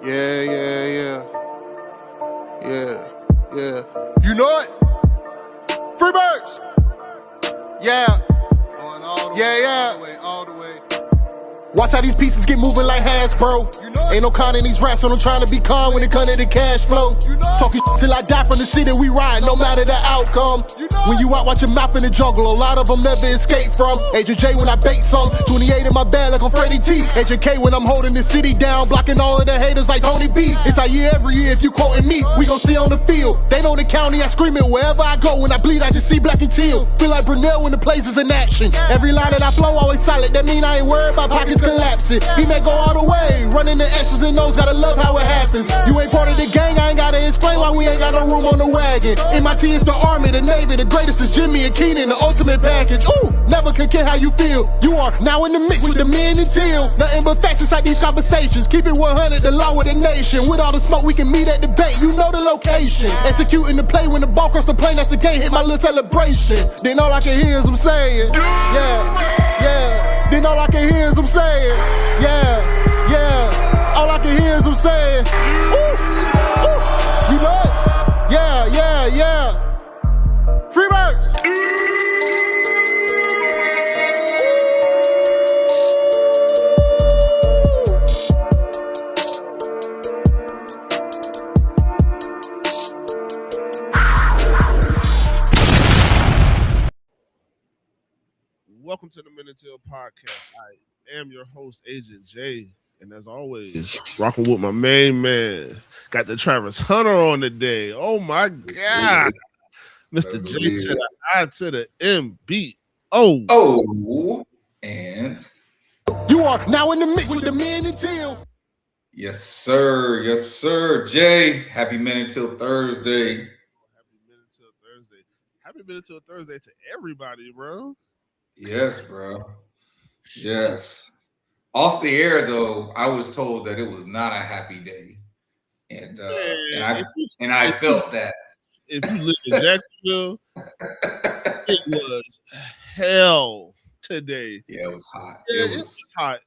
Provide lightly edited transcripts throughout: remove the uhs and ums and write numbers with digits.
Yeah. You know it? Freebirds! Yeah. Going all the way, all the way. Watch how these pieces get moving like Hasbro. You know ain't no con in these raps, so I'm trying to be calm when it comes to the cash flow. You know talking shit till I die from the city we ride, no matter the outcome. You know when you out, watch your mouth in the jungle, a lot of them never escape from. Agent J when I bait some, 28 in my bag like I'm Freddie T. Agent K when I'm holding the city down, blocking all of the haters like Tony B. It's our year every year, if you quoting me, we gon' see on the field. They know the county, I scream it wherever I go. When I bleed, I just see black and teal. Feel like Brunel when the plays is in action. Every line that I flow always solid, that mean I ain't worried about pockets collapsing. He may go all the way, running the X's and O's, gotta love how it happens. You ain't part of the gang, I ain't gotta explain why we ain't got no room on the wagon. MIT is the Army, the Navy, the greatest is Jimmy and Keenan, the ultimate package. Ooh, never can care how you feel. You are now in the mix with the men and teal. Nothing but facts inside these conversations. Keep it 100, the law of the nation. With all the smoke, we can meet at the bank. You know the location. Executing the play when the ball cross the plane, that's the game. Hit my little celebration. Then all I can hear is them saying, yeah. Then all I can hear is them saying, yeah. All I can hear is them saying, ooh. You know it? Yeah. Freebirds. Welcome to the Minute Till Podcast. I am your host, Agent J, and as always, rocking with my main man. Got the Travis Hunter on today. Oh my God, Mr. J to the I to the M.B.O. Oh, and you are now in the mix with the men and teal. Yes, sir, Jay. Happy Minute Till Thursday. Happy Minute Till Thursday to everybody, bro. Yes, bro. Yes. Off the air, though, I was told that it was not a happy day, and I felt that. If you live in Jacksonville, it was hell today. Yeah, it was hot. Yeah, it was hot.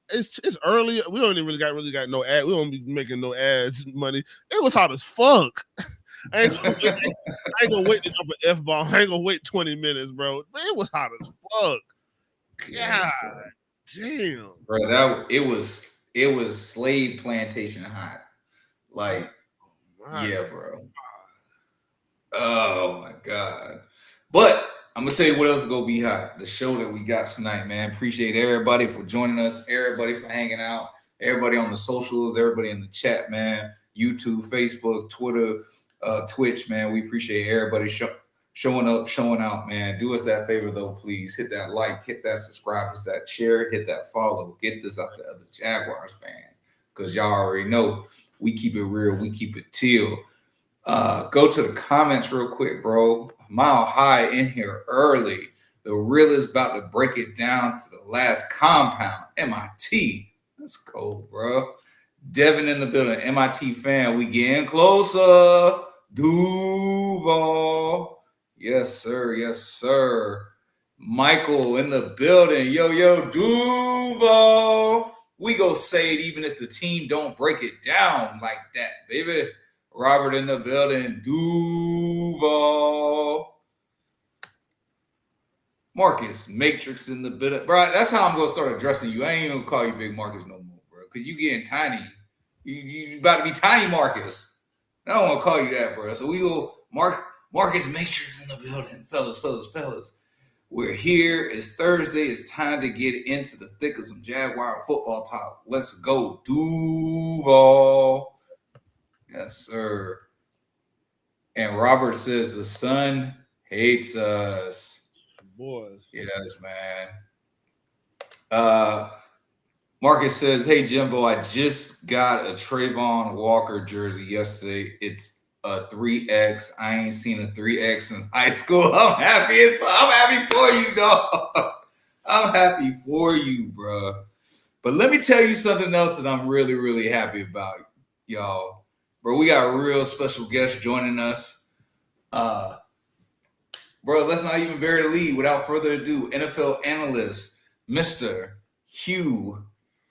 It's early. We don't even really got no ad. We don't be making no ads money. It was hot as fuck. I ain't gonna wait to drop an F-bomb. I ain't gonna wait 20 minutes, bro. But it was hot as fuck. God damn. Bro, it was slave plantation hot. Like, yeah, bro. Oh my God. But I'm gonna tell you what else is gonna be hot. The show that we got tonight, man. Appreciate everybody for joining us, everybody for hanging out, everybody on the socials, everybody in the chat, man. YouTube, Facebook, Twitter, Twitch, man. We appreciate everybody showing up, showing out, man. Do us that favor though, please. Hit that like, hit that subscribe, hit that share, hit that follow. Get this out to other Jaguars fans, because y'all already know we keep it real, we keep it teal. Go to the comments real quick, bro. Mile High in here early. The real is about to break it down to the last compound. MIT. Let's go, bro. Devin in the building. MIT fan. We getting closer. Duval. Yes, sir. Michael in the building. Yo, Duval. We go say it even if the team don't break it down like that, baby. Robert in the building. Duval. Marcus Matrix in the building. Bro, that's how I'm going to start addressing you. I ain't even going to call you Big Marcus no more, bro. Because you getting tiny. You about to be Tiny Marcus. I don't want to call you that, bro. So we go Marcus Matrix in the building. Fellas. We're here. It's Thursday. It's time to get into the thick of some Jaguar football talk. Let's go. Duval. Yes, sir. And Robert says the sun hates us. Boy. Yes, man. Marcus says, hey, Jimbo, I just got a Trayvon Walker jersey yesterday. It's a 3X. I ain't seen a 3X since high school. I'm happy for you, dog. I'm happy for you, bro. But let me tell you something else that I'm really, really happy about, y'all. Bro, we got a real special guest joining us. Bro, let's not even bury the lead. Without further ado, NFL analyst, Mr. Hugh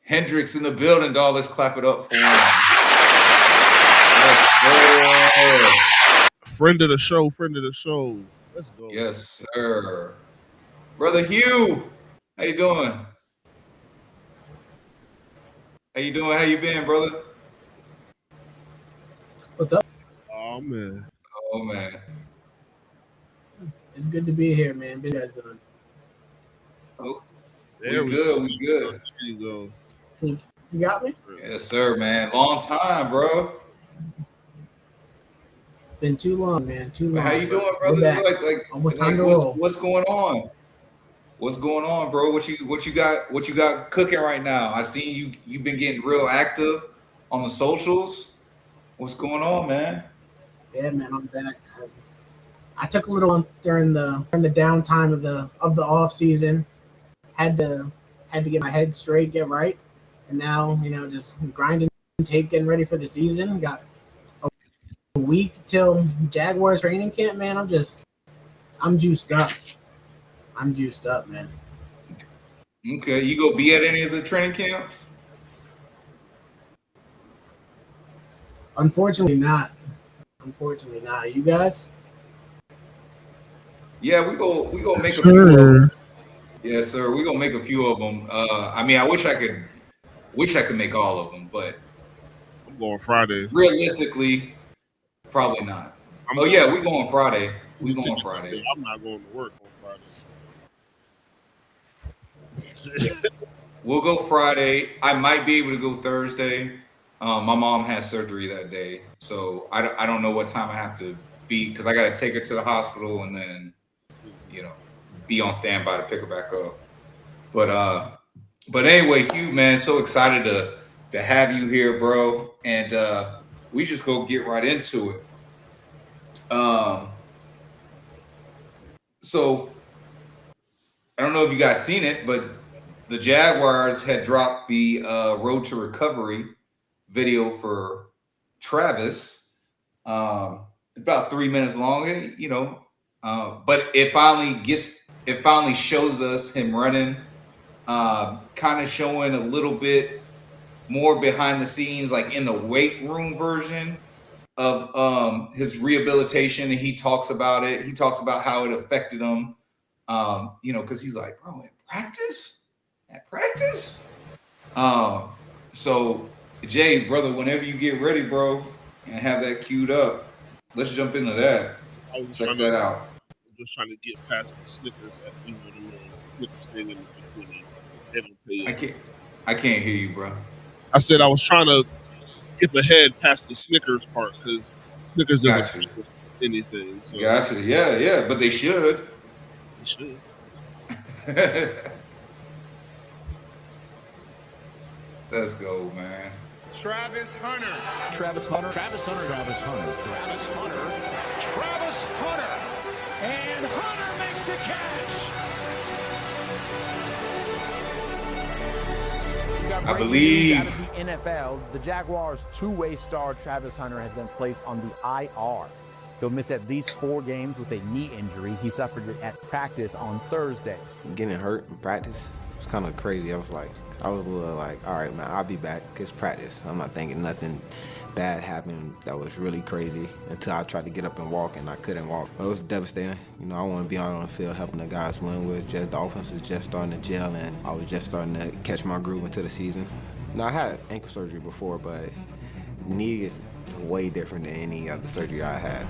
Hendrix in the building, dog. Let's clap it up for him. friend of the show. Let's go. Yes, sir. Brother Hugh, how you doing? How you been, brother? What's up? Oh man. It's good to be here, man. How you guys doing? Oh, There we go. good. There you go. You got me? Yes, sir, man. Long time, bro. Been too long, man. Too long. How you doing, We're brother? back. Almost time to roll. What's going on? What's going on, bro? What you got cooking right now? I seen you've been getting real active on the socials. What's going on, man? Yeah, man, I'm back. I took a little month during the downtime of the off season. Had to get my head straight, get right, and now just grinding tape, getting ready for the season. Got a week till Jaguars training camp, man. I'm juiced up. I'm juiced up, man. Okay, you go be at any of the training camps? Unfortunately not. Are you guys? Yeah, we go make a few of them. Yes, sir. We gonna make a few of them. I mean, I wish I could make all of them, but I'm going Friday. Realistically, probably not. We going Friday. We going Friday. I'm not going to work on Friday. We'll go Friday. I might be able to go Thursday. My mom has surgery that day, so I don't know what time I have to be because I got to take her to the hospital and then, be on standby to pick her back up. But anyway, Hugh, man, so excited to have you here, bro, and we just go get right into it. So I don't know if you guys seen it, but the Jaguars had dropped the Road to Recovery video for Travis, about 3 minutes long, but it finally shows us him running, kind of showing a little bit more behind the scenes, like in the weight room version of his rehabilitation, and he talks about it. He talks about how it affected him, because he's like, bro, at practice. So Jay, brother, whenever you get ready, bro, and have that queued up, let's jump into that. Check that out. I'm just trying to get past the Snickers as the little Snickers thing in between. They don't pay. I can't hear you, bro. I said I was trying to skip ahead past the Snickers part because Snickers doesn't pay anything. So. Gotcha. Yeah, but they should. They should. Let's go, man. Travis Hunter. And Hunter makes the catch. I believe out of the NFL, the Jaguars' two-way star Travis Hunter has been placed on the IR. He'll miss at least 4 games with a knee injury. He suffered it at practice on Thursday. Getting hurt in practice was kind of crazy. I was a little like, all right, man, I'll be back. It's practice. I'm not thinking nothing bad happened that was really crazy until I tried to get up and walk, and I couldn't walk. It was devastating. I want to be out on the field helping the guys win. The offense was just starting to gel, and I was just starting to catch my groove into the season. I had ankle surgery before, but knee is way different than any other surgery I had.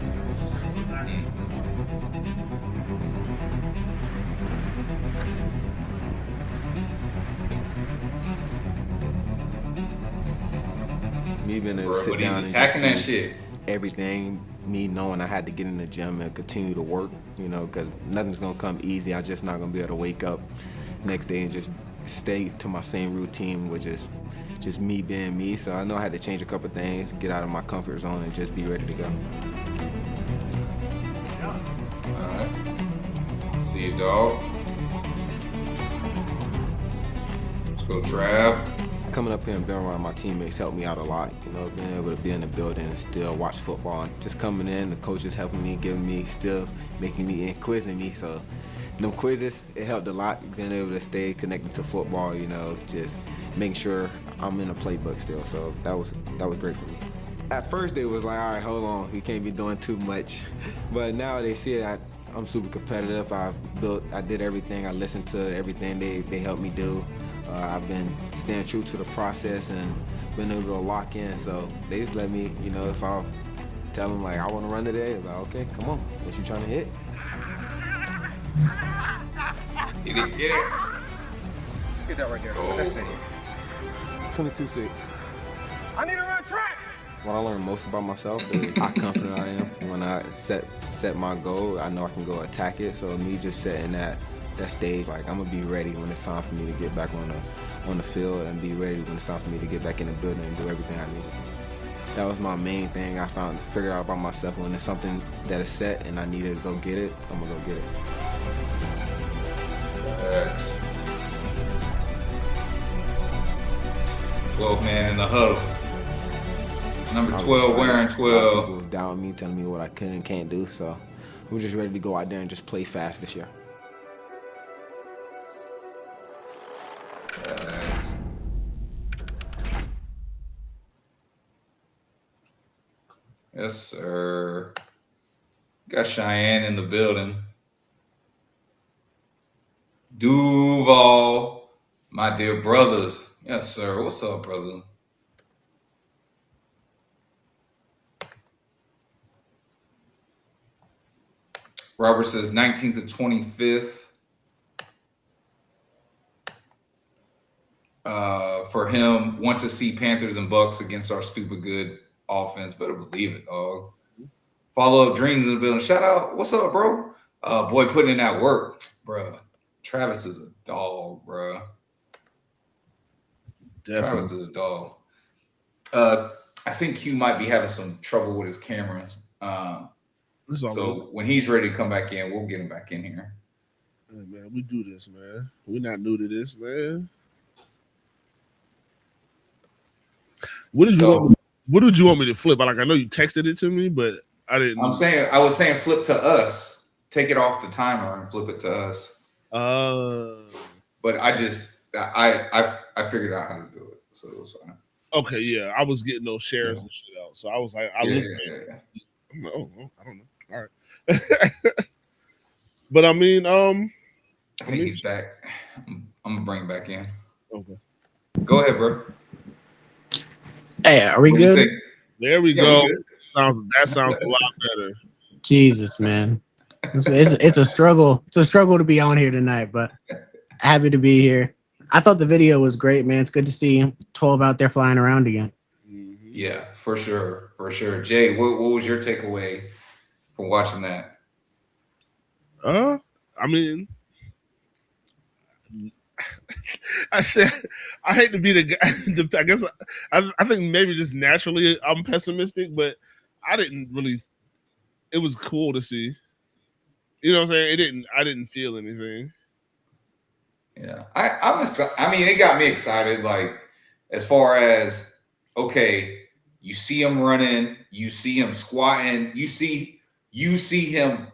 Me being able to sit down and attacking that shit. Everything, me knowing I had to get in the gym and continue to work, because nothing's gonna come easy. I'm just not gonna be able to wake up next day and just stay to my same routine, which is just me being me. So I know I had to change a couple things, get out of my comfort zone, and just be ready to go. All right. See you, dog. Let's go, Trav. Coming up here and being around my teammates helped me out a lot. Being able to be in the building and still watch football. Just coming in, the coaches helping me, giving me, still making me and quizzing me. So them quizzes, it helped a lot. Being able to stay connected to football, just making sure I'm in the playbook still. So that was great for me. At first, they was like, all right, hold on, you can't be doing too much. But now they see that I'm super competitive. I did everything. I listened to everything they helped me do. I've been staying true to the process and been able to lock in. So they just let me, if I tell them like I want to run today, they're like, okay, come on, what you trying to hit? Get it. Get that right there. Oh. 22.6. I need to run track. What I learned most about myself is how confident I am. When I set my goal, I know I can go attack it. So me just setting that stage, like I'm gonna be ready when it's time for me to get back on the field and be ready when it's time for me to get back in the building and do everything I need. That was my main thing I figured out about myself. When it's something that is set and I need to go get it, I'm gonna go get it. X. 12 man in the huddle. Number 12 wearing 12. People doubting me, telling me what I can and can't do. So we're just ready to go out there and just play fast this year. X. Yes, sir. Got Cheyenne in the building. Duval, my dear brothers. Yes, sir. What's up, brother? Robert says 19th to 25th. For him, want to see Panthers and Bucks against our stupid good offense. Better believe it, dog. Follow up dreams in the building. Shout out. What's up, bro? Boy, putting in that work, bro. Travis is a dog, bro. Definitely. Travis is a dog. I think Hugh might be having some trouble with his cameras. So when he's ready to come back in, we'll get him back in here. Hey, man, we do this, man. We're not new to this, man. What did you want me to flip? Like, I know you texted it to me, but I didn't. I was saying flip to us. Take it off the timer and flip it to us. But I figured out how to do it, so it was fine. Okay, yeah, I was getting those shares and shit out, so I was like, I'm like, oh, I don't know. All right, but I mean, I think he's back. I'm gonna bring him back in. Okay, go ahead, bro. Hey, are we good? There we go. That sounds a lot better. Jesus, man. It's a struggle. It's a struggle to be on here tonight, but happy to be here. I thought the video was great, man. It's good to see 12 out there flying around again. Yeah, for sure. For sure. Jay, what was your takeaway from watching that? I mean, I said I hate to be the guy. I guess I think maybe just naturally I'm pessimistic, but I didn't really. It was cool to see. You know what I'm saying? I didn't feel anything. Yeah, I mean, it got me excited. Like, as far as, okay, you see him running, you see him squatting, you see him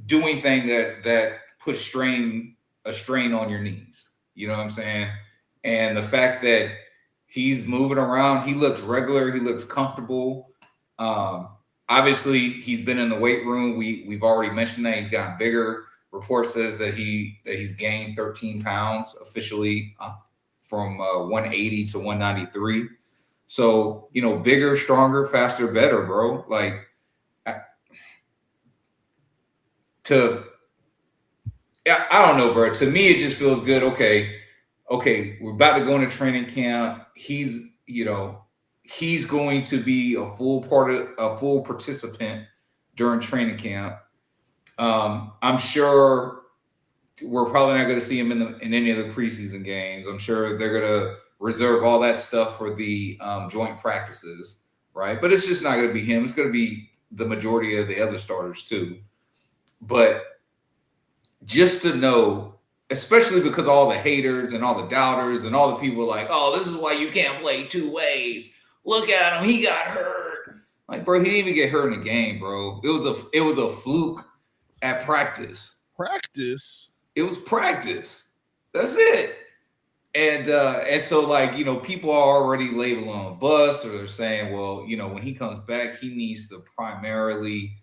doing things that put a strain on your knees. You know what I'm saying? And the fact that he's moving around, he looks regular, he looks comfortable. Obviously, he's been in the weight room. We've already mentioned that he's gotten bigger. Report says that he's gained 13 pounds officially from 180 to 193. So, bigger, stronger, faster, better, bro. Like, I don't know, bro. To me, it just feels good. Okay, we're about to go into training camp. He's going to be a full participant during training camp. I'm sure we're probably not going to see him in any of the preseason games. I'm sure they're going to reserve all that stuff for the joint practices, right? But it's just not going to be him. It's going to be the majority of the other starters too. But just to know, especially because all the haters and all the doubters and all the people like, oh, this is why you can't play two ways. Look at him. He got hurt. Like, bro, he didn't even get hurt in the game, bro. It was a fluke at practice. Practice? It was practice. That's it. And so, like, you know, people are already labeling him a bust, or they're saying, well, you know, when he comes back, he needs to primarily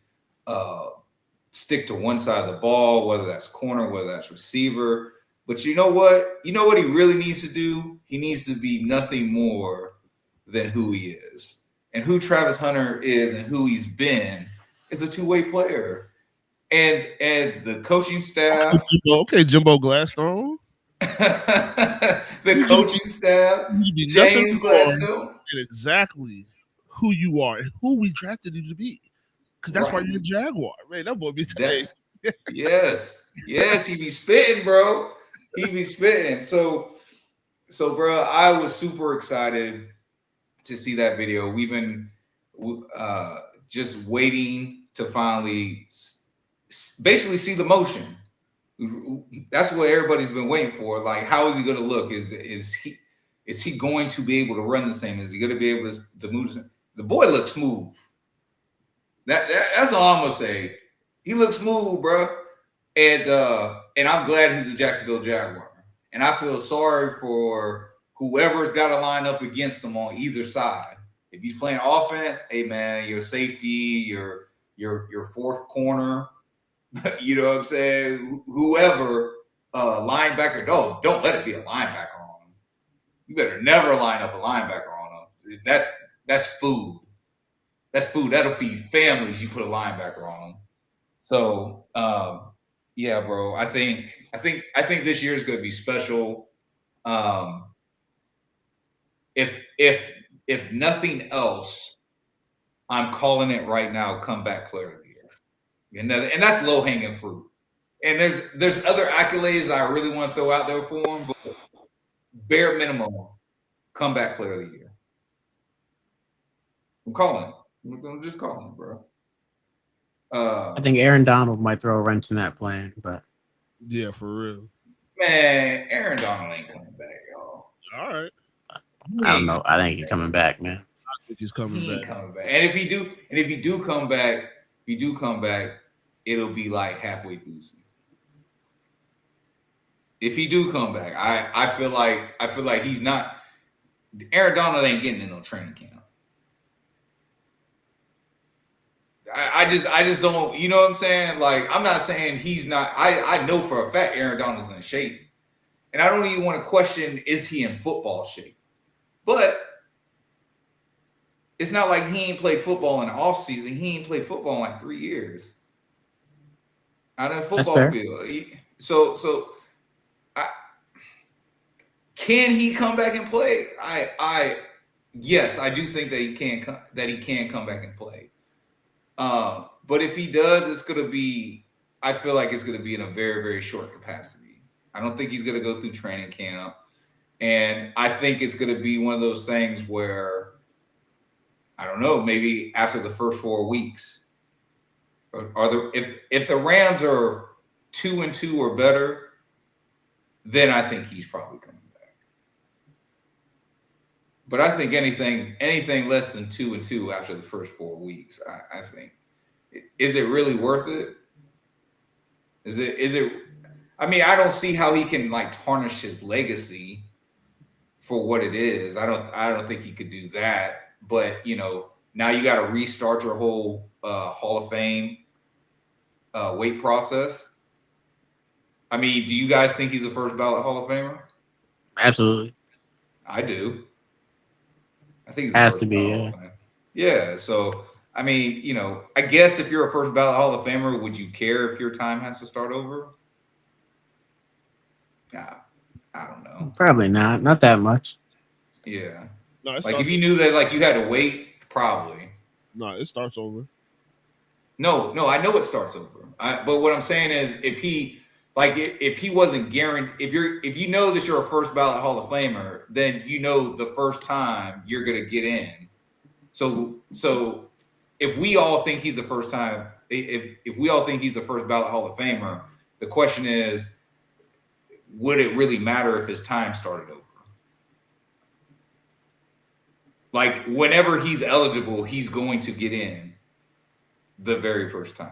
stick to one side of the ball, whether that's corner, whether that's receiver. But you know what? You know what he really needs to do? He needs to be nothing more than who he is. And who Travis Hunter is and who he's been is a two-way player. And the coaching staff. Okay, Jimbo Gladstone. The coaching staff, James Gladstone. Exactly who you are and who we drafted you to be. Because that's why you're a Jaguar. Man, that boy be Yes, he be spitting, bro. He be spitting. So, bro, I was super excited to see that video. We've been just waiting to finally basically see the motion. That's what everybody's been waiting for. Like, how is he going to look? Is he going to be able to run the same? Is he going to be able to move? The boy looks smooth. That's all I'm gonna say. He looks smooth, bro. And I'm glad he's a Jacksonville Jaguar. And I feel sorry for whoever's got to line up against him on either side. If he's playing offense, hey man, your safety, your fourth corner, you know what I'm saying? Whoever, linebacker, don't let it be a linebacker on him. You better never line up a linebacker on him. That's food. That's food. That'll feed families. You put a linebacker on them. So, yeah, bro. I think this year is going to be special. If nothing else, I'm calling it right now. Comeback player of the year, and that's low hanging fruit. And there's other accolades I really want to throw out there for him, but bare minimum, comeback player of the year. I'm calling it. I'm just calling it, bro. I think Aaron Donald might throw a wrench in that plan, but yeah, for real. Man, Aaron Donald ain't coming back, y'all. All right. I don't know. I think he's coming back, man. I think he's coming back. Coming back. And if he do come back, it'll be like halfway through the season. If he do come back, I feel like he's not. Aaron Donald ain't getting in no training camp. I just don't, you know what I'm saying? Like, I'm not saying he's not. I know for a fact Aaron Donald's in shape. And I don't even want to question, is he in football shape? But it's not like he ain't played football in the offseason. He ain't played football in like 3 years. Out in the football field. Can he come back and play? Yes, I do think that he can come back and play. But if he does, it's going to be, I feel like it's going to be in a very, very short capacity. I don't think he's going to go through training camp. And I think it's going to be one of those things where, I don't know, maybe after the first 4 weeks, if the Rams are 2-2 or better, then I think he's probably coming back. But I think anything less than 2-2 after the first 4 weeks, I think, is it really worth it? Is it? I mean, I don't see how he can like tarnish his legacy for what it is. I don't think he could do that. But you know, now you got to restart your whole Hall of Fame weight process. I mean, do you guys think he's a first ballot Hall of Famer? Absolutely. I do. I think he's has to be. Yeah. So, I mean, you know, I guess if you're a first ballot Hall of Famer, would you care if your time has to start over? Yeah. I don't know. Probably not. Not that much. Yeah. No, like if you knew that, like you had to wait, probably. No, it starts over. No, I know it starts over. But what I'm saying is, if he wasn't guaranteed, if you know that you're a first ballot Hall of Famer, then you know the first time you're gonna get in. So if we all think he's the first time, if we all think he's the first ballot Hall of Famer, the question is, would it really matter if his time started over? Like whenever he's eligible, he's going to get in the very first time.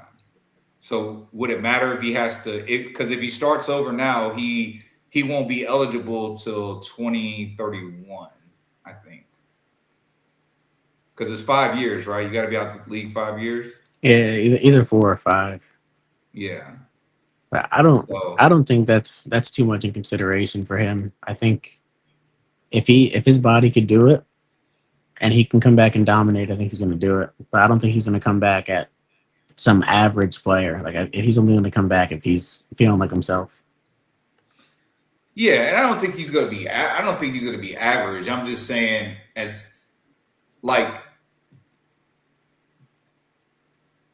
So would it matter if he has to? Because if he starts over now, he he won't be eligible till 2031, I think. Because it's 5 years, right? You got to be out the league 5 years. Yeah, either 4 or 5. Yeah. But So I don't think that's too much in consideration for him. I think if his body could do it and he can come back and dominate, I think he's going to do it. But I don't think he's going to come back at some average player. Like if he's only going to come back if he's feeling like himself. yeah, and I don't think he's going to be. I don't think he's going to be average. I'm just saying, as like,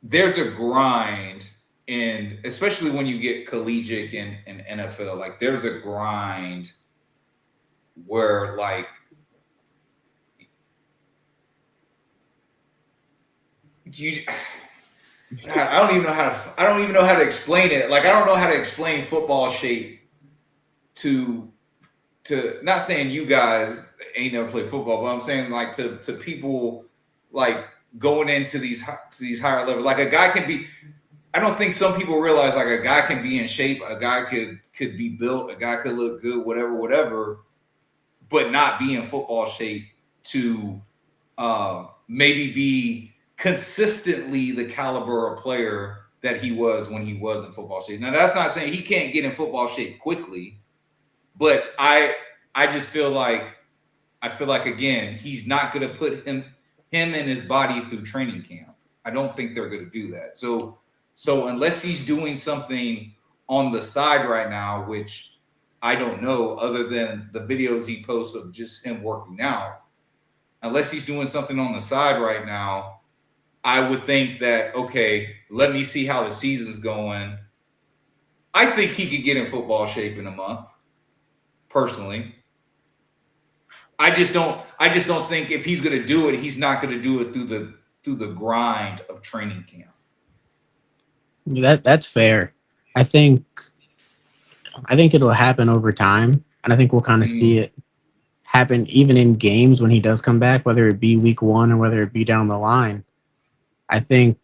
there's a grind, and especially when you get collegiate and NFL, like there's a grind where like you. I don't even know how to explain it. Like I don't know how to explain football shape to not saying you guys ain't never played football, but I'm saying like to people like going into these higher levels. Like a guy can be. I don't think some people realize like a guy can be in shape, a guy could be built, a guy could look good, whatever, but not be in football shape to maybe be consistently the caliber of player that he was when he was in football shape. Now that's not saying he can't get in football shape quickly, but I just feel like again, he's not going to put him and his body through training camp. I don't think they're going to do that. So unless he's doing something on the side right now, which I don't know, other than the videos he posts of just him working out, unless he's doing something on the side right now, I would think that, okay, let me see how the season's going. I think he could get in football shape in a month, personally. I just don't think if he's going to do it, he's not going to do it through the grind of training camp. That's fair. I think it'll happen over time, and I think we'll kind of see it happen even in games when he does come back, whether it be week 1 or whether it be down the line. I think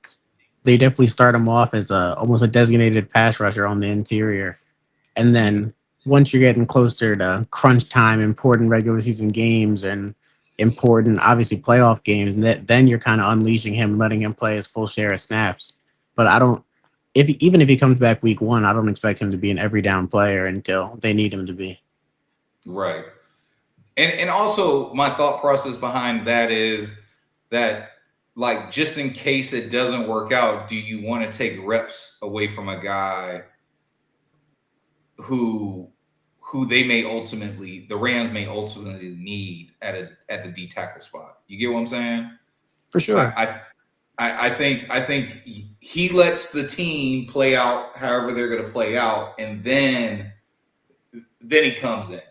they definitely start him off as almost a designated pass rusher on the interior, and then once you're getting closer to crunch time, important regular season games, and important, obviously, playoff games, and then you're kind of unleashing him, letting him play his full share of snaps. But even if he comes back week 1, I don't expect him to be an every down player until they need him to be. Right. And also my thought process behind that is that, like, just in case it doesn't work out, do you want to take reps away from a guy who the Rams may ultimately need at the D tackle spot? You get what I'm saying? For sure. I think he lets the team play out however they're going to play out, and then he comes in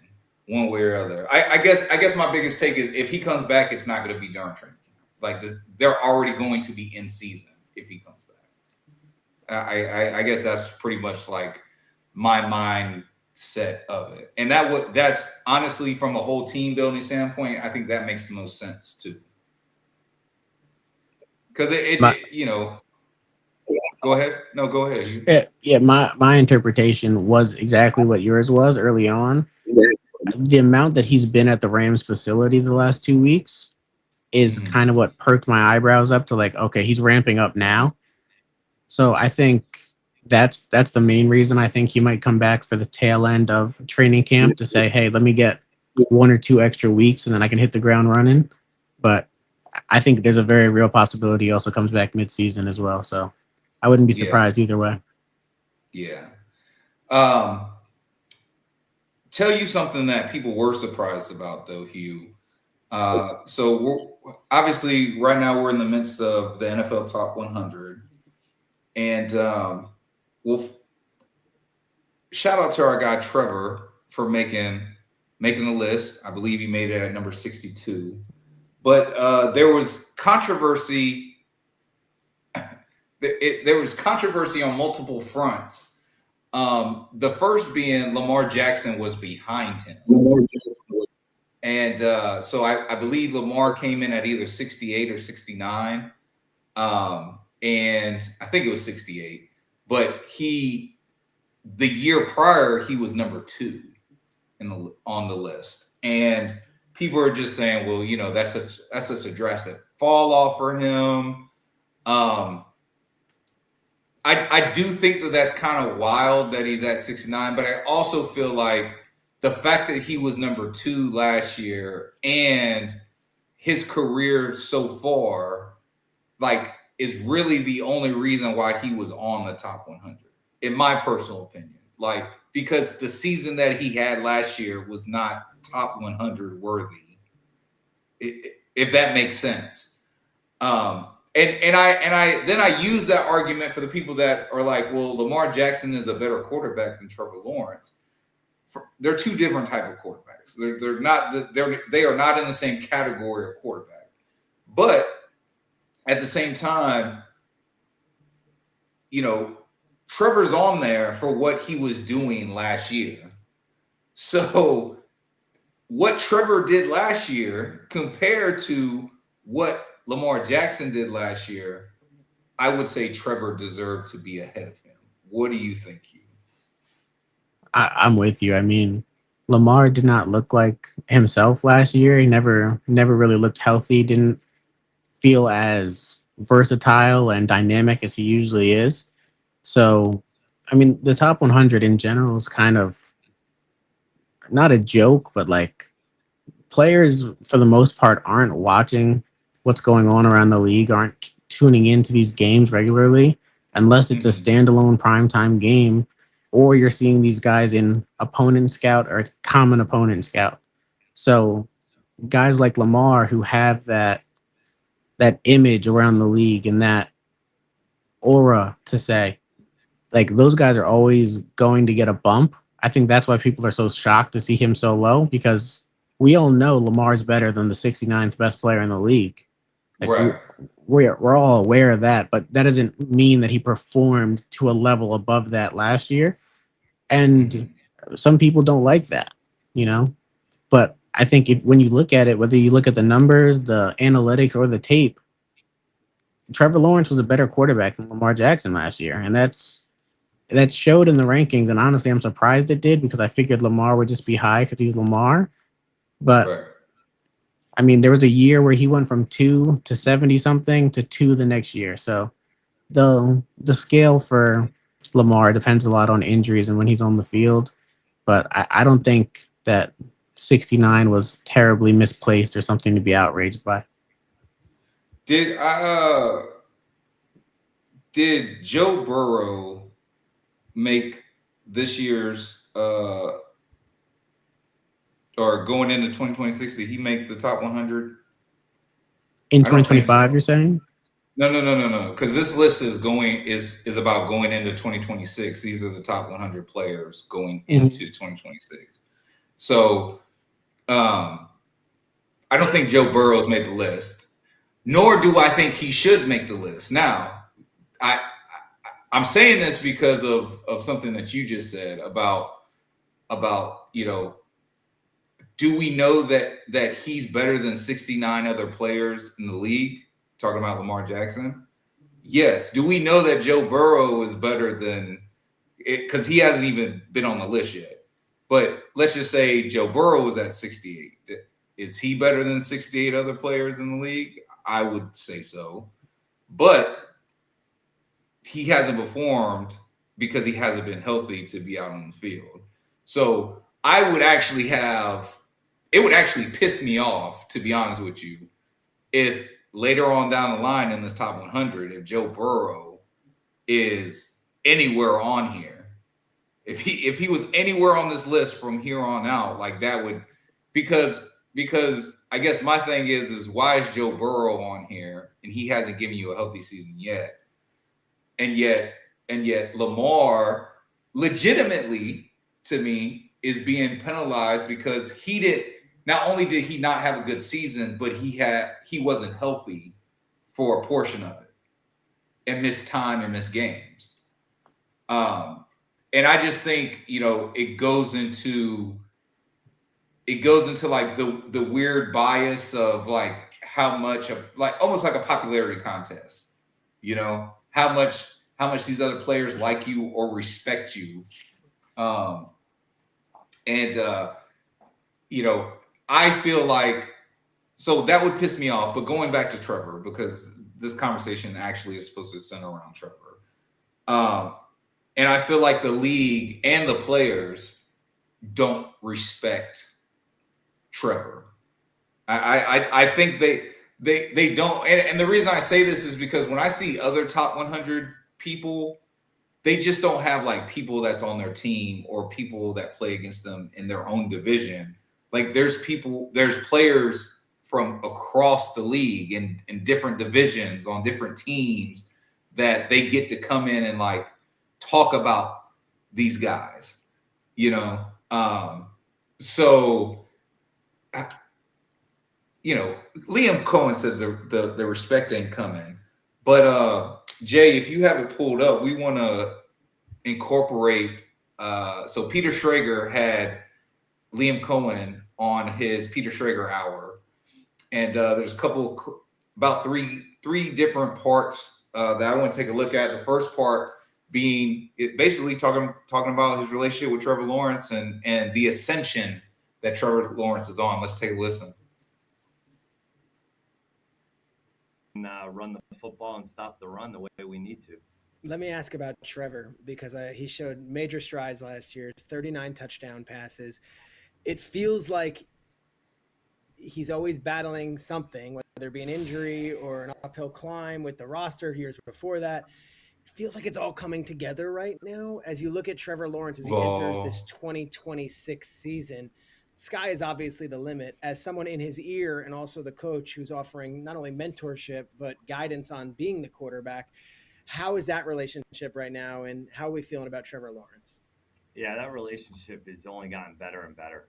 one way or other. I guess my biggest take is if he comes back, it's not going to be during training camp. Like they're already going to be in season if he comes back. I guess that's pretty much like my mindset of it, and that's honestly from a whole team building standpoint, I think that makes the most sense too. Because go ahead. No, go ahead. Yeah. My interpretation was exactly what yours was early on. The amount that he's been at the Rams facility the last 2 weeks is kind of what perked my eyebrows up to like, okay, he's ramping up now. So I think that's the main reason I think he might come back for the tail end of training camp to say, hey, let me get 1 or 2 extra weeks and then I can hit the ground running. But I think there's a very real possibility he also comes back mid-season as well. So I wouldn't be surprised either way. Yeah. Tell you something that people were surprised about, though, Hugh. So we're obviously right now we're in the midst of the NFL Top 100, and we'll shout out to our guy Trevor for making the list. I believe he made it at number 62. But there was controversy. There was controversy on multiple fronts. The first being Lamar Jackson was behind him. And so I believe Lamar came in at either 68 or 69. And I think it was 68. But the year prior, he was number 2. on the list, and people are just saying, well, you know, that's such a drastic fall off for him. I do think that that's kind of wild that he's at 69, but I also feel like the fact that he was number 2 last year and his career so far, like, is really the only reason why he was on the top 100, in my personal opinion. Like, because the season that he had last year was not top 100 worthy, if that makes sense. And I use that argument for the people that are like, well, Lamar Jackson is a better quarterback than Trevor Lawrence. They're two different type of quarterbacks. They are not in the same category of quarterback. But at the same time, you know, Trevor's on there for what he was doing last year. So what Trevor did last year compared to what Lamar Jackson did last year, I would say Trevor deserved to be ahead of him. What do you think, Hugh? I'm with you. I mean, Lamar did not look like himself last year. He never really looked healthy. Didn't feel as versatile and dynamic as he usually is. So, I mean, the top 100 in general is kind of not a joke, but like players for the most part aren't watching what's going on around the league, aren't tuning into these games regularly unless it's a standalone primetime game or you're seeing these guys in opponent scout or common opponent scout. So guys like Lamar who have that image around the league and that aura to say, like, those guys are always going to get a bump. I think that's why people are so shocked to see him so low, because we all know Lamar's better than the 69th best player in the league. Like, right. We're all aware of that, but that doesn't mean that he performed to a level above that last year. And some people don't like that, you know? But I think when you look at it, whether you look at the numbers, the analytics, or the tape, Trevor Lawrence was a better quarterback than Lamar Jackson last year. And that showed in the rankings. And honestly, I'm surprised it did, because I figured Lamar would just be high because he's Lamar. But Right. I mean, there was a year where he went from 2 to 70 something to 2 the next year. So the scale for Lamar depends a lot on injuries and when he's on the field. But I don't think that 69 was terribly misplaced or something to be outraged by. Did Joe Burrow make this year's or going into 2026, did he make the top 100? In 2025, you're saying? No. Because this list is about going into 2026. These are the top 100 players going into 2026. So I don't think Joe Burrow's made the list, nor do I think he should make the list. Now, I'm saying this because of something that you just said about you know, do we know that he's better than 69 other players in the league? Talking about Lamar Jackson? Yes. Do we know that Joe Burrow is better than it? Because he hasn't even been on the list yet. But let's just say Joe Burrow was at 68. Is he better than 68 other players in the league? I would say so. But he hasn't performed because he hasn't been healthy to be out on the field. So it would actually piss me off, to be honest with you, if later on down the line in this top 100, if Joe Burrow is anywhere on here, if he was anywhere on this list from here on out, like that would, because I guess my thing is why is Joe Burrow on here and he hasn't given you a healthy season yet? And yet Lamar legitimately, to me, is being penalized because not only did he not have a good season, but he wasn't healthy for a portion of it and missed time and missed games. And I just think, you know, it goes into like the weird bias of like how much of, like, almost like a popularity contest, you know, how much these other players like you or respect you. And I feel like, so that would piss me off. But going back to Trevor, because this conversation actually is supposed to center around Trevor. And I feel like the league and the players don't respect Trevor. I think they don't. And the reason I say this is because when I see other top 100 people, they just don't have like people that's on their team or people that play against them in their own division. Like there's players from across the league in different divisions on different teams that they get to come in and like talk about these guys, so Liam Cohen said the respect ain't coming, but Jay, if you have it pulled up, we want to incorporate. So Peter Schrager had Liam Cohen on his Peter Schrager hour, and there's a couple, about three different parts that I want to take a look at. The first part being it basically talking about his relationship with Trevor Lawrence and the ascension that Trevor Lawrence is on. Let's take a listen. Run the football and stop the run the way we need to. Let me ask about Trevor, because he showed major strides last year, 39 touchdown passes. It feels like he's always battling something, whether it be an injury or an uphill climb with the roster years before that. It feels like it's all coming together right now. As you look at Trevor Lawrence as he enters this 2026 season, sky is obviously the limit. As someone in his ear and also the coach who's offering not only mentorship, but guidance on being the quarterback, how is that relationship right now, and how are we feeling about Trevor Lawrence? Yeah, that relationship has only gotten better and better.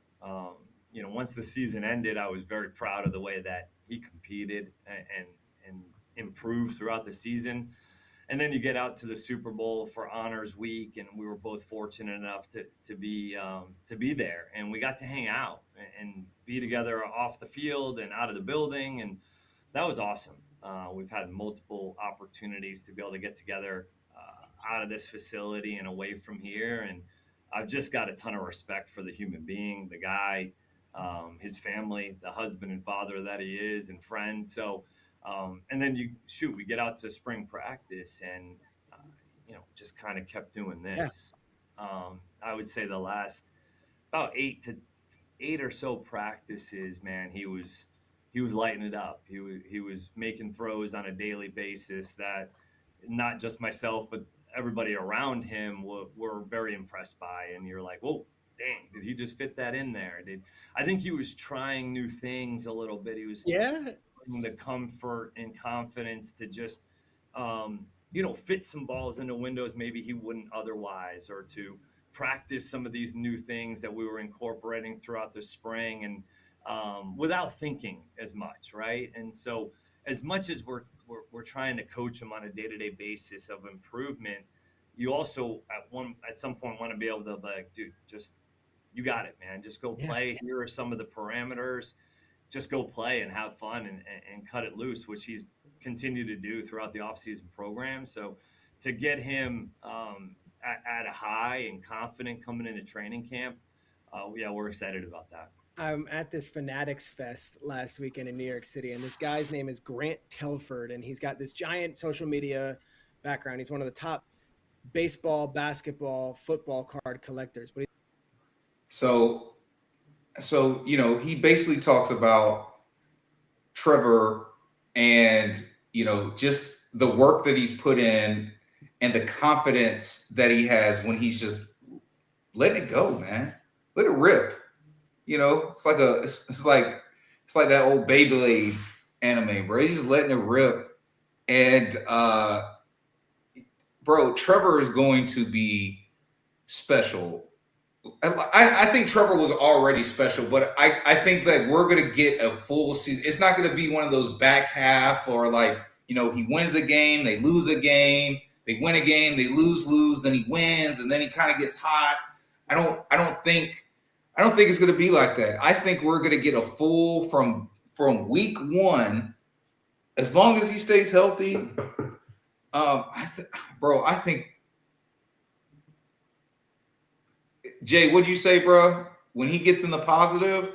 Once the season ended, I was very proud of the way that he competed and improved throughout the season. And then you get out to the Super Bowl for Honors Week, and we were both fortunate enough to be there, and we got to hang out and be together off the field and out of the building, and that was awesome. We've had multiple opportunities to be able to get together out of this facility and away from here, and I've just got a ton of respect for the human being, the guy, his family, the husband and father that he is, and friend. So. And then we get out to spring practice and, just kind of kept doing this. Yeah. I would say the last about 8 or so practices, man, he was lighting it up. He was making throws on a daily basis that not just myself, but everybody around him were very impressed by. And you're like, whoa, dang, did he just fit that in there? I think he was trying new things a little bit. He was the comfort and confidence to just fit some balls into windows maybe he wouldn't otherwise, or to practice some of these new things that we were incorporating throughout the spring, and without thinking as much, right? And so as much as we're trying to coach him on a day-to-day basis of improvement, you also at some point want to be able to be like, dude, just you got it, man, just go play. Here are some of the parameters. Just go play and have fun and cut it loose, which he's continued to do throughout the offseason program. So to get him at a high and confident coming into training camp, we're excited about that. I'm at this Fanatics Fest last weekend in New York City, and this guy's name is Grant Telford, and he's got this giant social media background. He's one of the top baseball, basketball, football card collectors. But So, he basically talks about Trevor and, just the work that he's put in and the confidence that he has when he's just letting it go, man. Let it rip. It's like that old Beyblade anime, bro. He's just letting it rip. And, bro, Trevor is going to be special. I think Trevor was already special, but I think that we're going to get a full season. It's not going to be one of those back half or he wins a game, they lose a game, they win a game, they lose, then he wins, and then he kind of gets hot. I don't think it's going to be like that. I think we're going to get a full from week one, as long as he stays healthy. I think. Jay, what'd you say, bro? When he gets in the positive?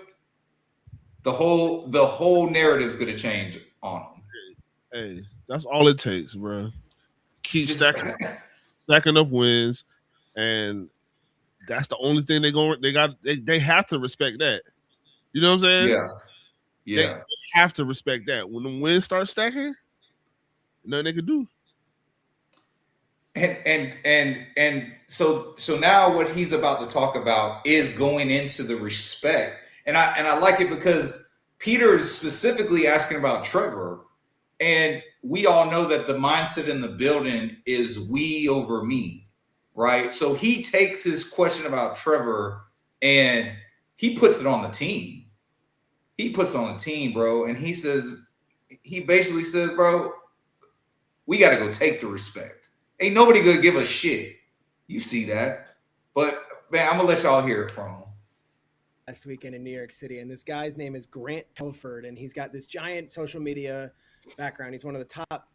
the whole narrative's going to change on him. Hey, that's all it takes, bro. Keep Just- stacking up wins, and that's the only thing they have to respect that. You know what I'm saying? Yeah. They have to respect that. When the wins start stacking, nothing they can do. And so now what he's about to talk about is going into the respect. And I like it because Peter is specifically asking about Trevor. And we all know that the mindset in the building is we over me, right? So he takes his question about Trevor and he puts it on the team. He puts it on the team, bro. And he basically says, bro, we got to go take the respect. Ain't nobody gonna give a shit. You see that. But, man, I'm going to let y'all hear it from him. Last weekend in New York City, and this guy's name is Grant Telford, and he's got this giant social media background. He's one of the top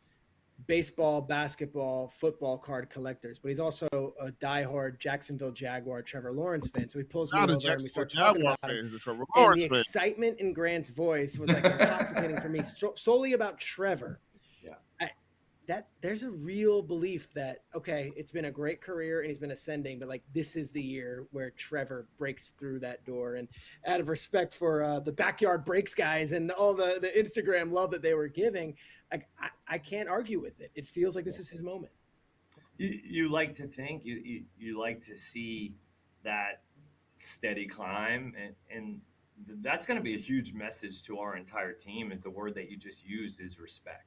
baseball, basketball, football card collectors, but he's also a diehard Jacksonville Jaguar Trevor Lawrence fan. So he pulls me over and we start talking about him. And the excitement in Grant's voice was like intoxicating for me, solely about Trevor. There's a real belief that, okay, it's been a great career and he's been ascending, but like this is the year where Trevor breaks through that door. And out of respect for the Backyard Breaks guys and all the Instagram love that they were giving, like I can't argue with it. It feels like this is his moment. You like to think, you like to see that steady climb, and that's going to be a huge message to our entire team. Is the word that you just used is respect.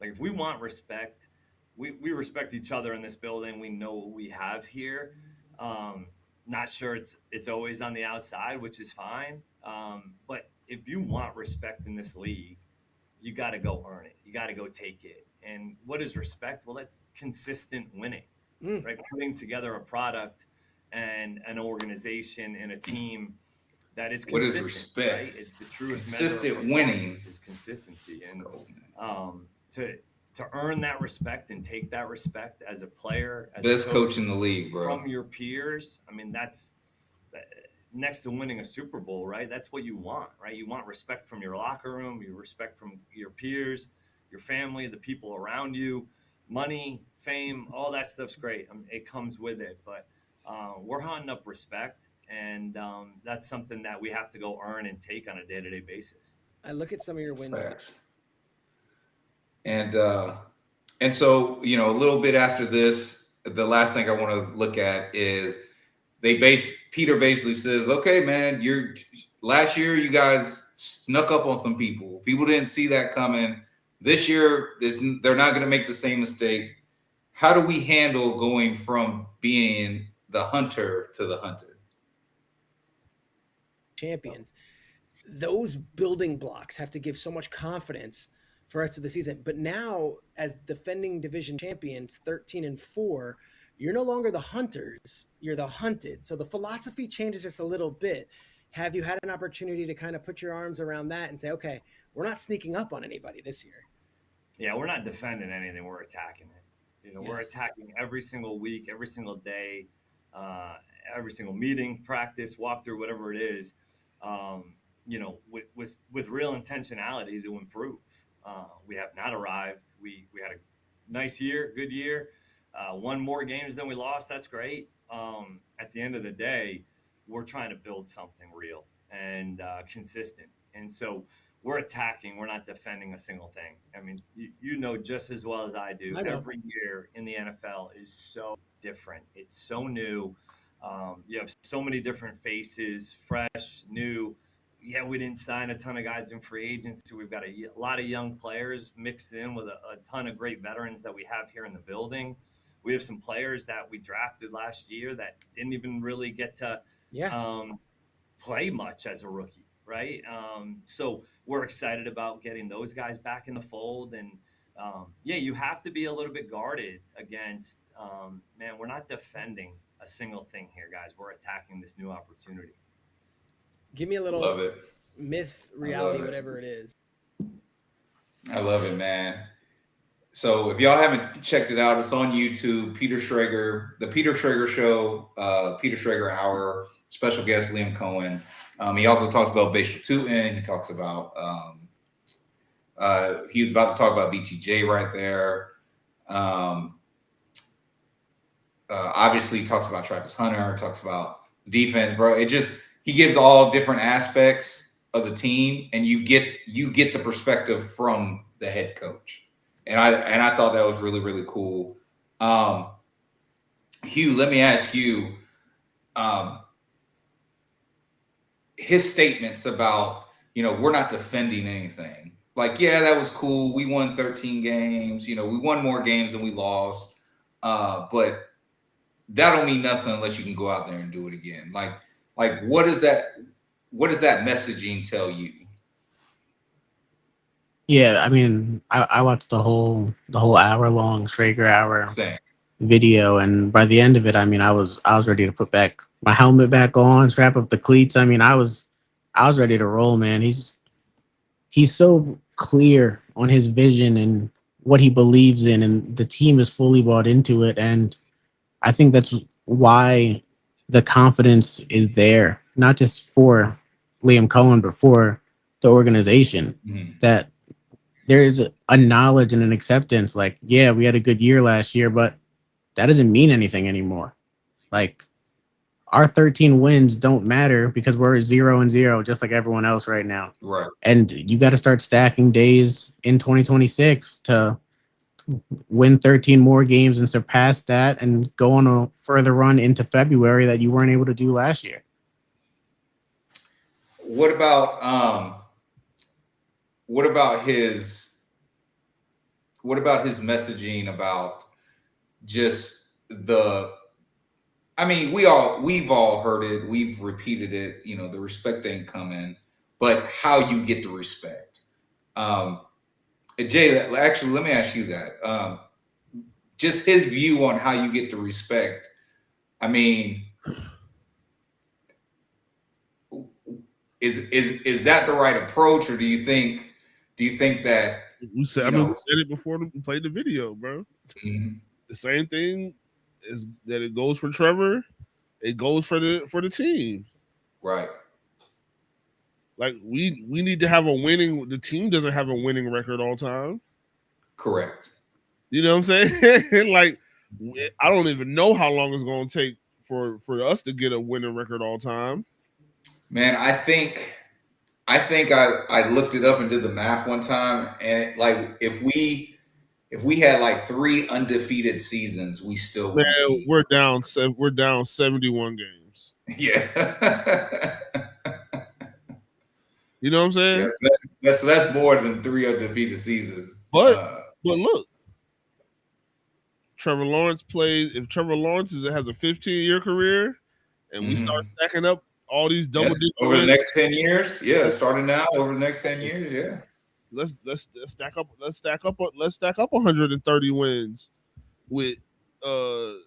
Like if we want respect, we respect each other in this building. We know what we have here. Not sure it's always on the outside, which is fine. But if you want respect in this league, you got to go earn it. You got to go take it. And what is respect? Well, that's consistent winning, right? Putting together a product and an organization and a team that is consistent. What is respect? Right? It's the truest consistent measure of winning. Is consistency. And to earn that respect and take that respect as a player, as best coach in the league, bro, from your peers. I mean, that's next to winning a Super Bowl, right? That's what you want, right? You want respect from your locker room, you respect from your peers, your family, the people around you, money, fame, all that stuff's great. I mean, it comes with it, but we're hunting up respect, and that's something that we have to go earn and take on a day-to-day basis. I look at some of your wins. Facts. And so, you know, a little bit after this, the last thing I want to look at is Peter basically says, okay, man, last year you guys snuck up on some people. People didn't see that coming. This year, they're not going to make the same mistake. How do we handle going from being the hunter to the hunted? Champions. Those building blocks have to give so much confidence for the rest of the season. But now, as defending division champions, 13-4, you're no longer the hunters, you're the hunted. So the philosophy changes just a little bit. Have you had an opportunity to kind of put your arms around that and say, okay, we're not sneaking up on anybody this year? Yeah, we're not defending anything. We're attacking it. You know, We're attacking every single week, every single day, every single meeting, practice, walkthrough, whatever it is, you know, with real intentionality to improve. We have not arrived. We had a nice year, good year. Won more games than we lost. That's great. At the end of the day, we're trying to build something real and consistent. And so we're attacking. We're not defending a single thing. I mean, you know just as well as I do. Every year in the NFL is so different. It's so new. You have so many different faces, fresh, new. Yeah, we didn't sign a ton of guys in free agency. We've got a lot of young players mixed in with a ton of great veterans that we have here in the building. We have some players that we drafted last year that didn't even really get to play much as a rookie, right? So we're excited about getting those guys back in the fold. And, you have to be a little bit guarded against, man, we're not defending a single thing here, guys. We're attacking this new opportunity. Give me a little Love it. myth, reality, whatever it is. I love it, man. So if y'all haven't checked it out, it's on YouTube. Peter Schrager, the Peter Schrager Show, Peter Schrager Hour, special guest Liam Cohen. He also talks about Bashir Tutin. He talks about he was about to talk about BTJ right there. Obviously, he talks about Travis Hunter. Talks about defense, bro. He gives all different aspects of the team, and you get the perspective from the head coach. And I thought that was really, really cool. Hugh, let me ask you, his statements about, we're not defending anything. Like, yeah, that was cool. We won 13 games. We won more games than we lost. But that don't mean nothing unless you can go out there and do it again. Like what does that messaging tell you? Yeah, I mean, I watched the whole hour-long Schrager hour video, and by the end of it, I mean, I was ready to put back my helmet back on, strap up the cleats. I mean, I was ready to roll, man. He's so clear on his vision and what he believes in, and the team is fully bought into it. And I think that's why the confidence is there, not just for Liam Cohen, but for the organization. That there's a knowledge and an acceptance. Like, yeah, we had a good year last year, but that doesn't mean anything anymore. Like, our 13 wins don't matter because we're 0-0, just like everyone else right now. Right. And you got to start stacking days in 2026 to win 13 more games and surpass that and go on a further run into February that you weren't able to do last year. What about his messaging about just we've all heard it, we've repeated it, the respect ain't coming, but how you get the respect. Jay, actually, let me ask you that. Just his view on how you get the respect. I mean, is that the right approach, or do you think that we said? We said it before we played the video, bro. Mm-hmm. The same thing is that it goes for Trevor, it goes for the team, right? Like we need to have a winning. The team doesn't have a winning record all time. Correct. You know what I'm saying? Like, I don't even know how long it's going to take for us to get a winning record all time. Man, I think I looked it up and did the math one time, and if we had like 3 undefeated seasons, we still we're down 71 games. Yeah. You know what I'm saying? Yes, that's more than 3 undefeated seasons. But look, Trevor Lawrence plays. If Trevor Lawrence has a 15-year career, and we start stacking up all these double-digit over the next 10 years, starting now over the next 10 years, let's stack up. Let's stack up 130 wins with 40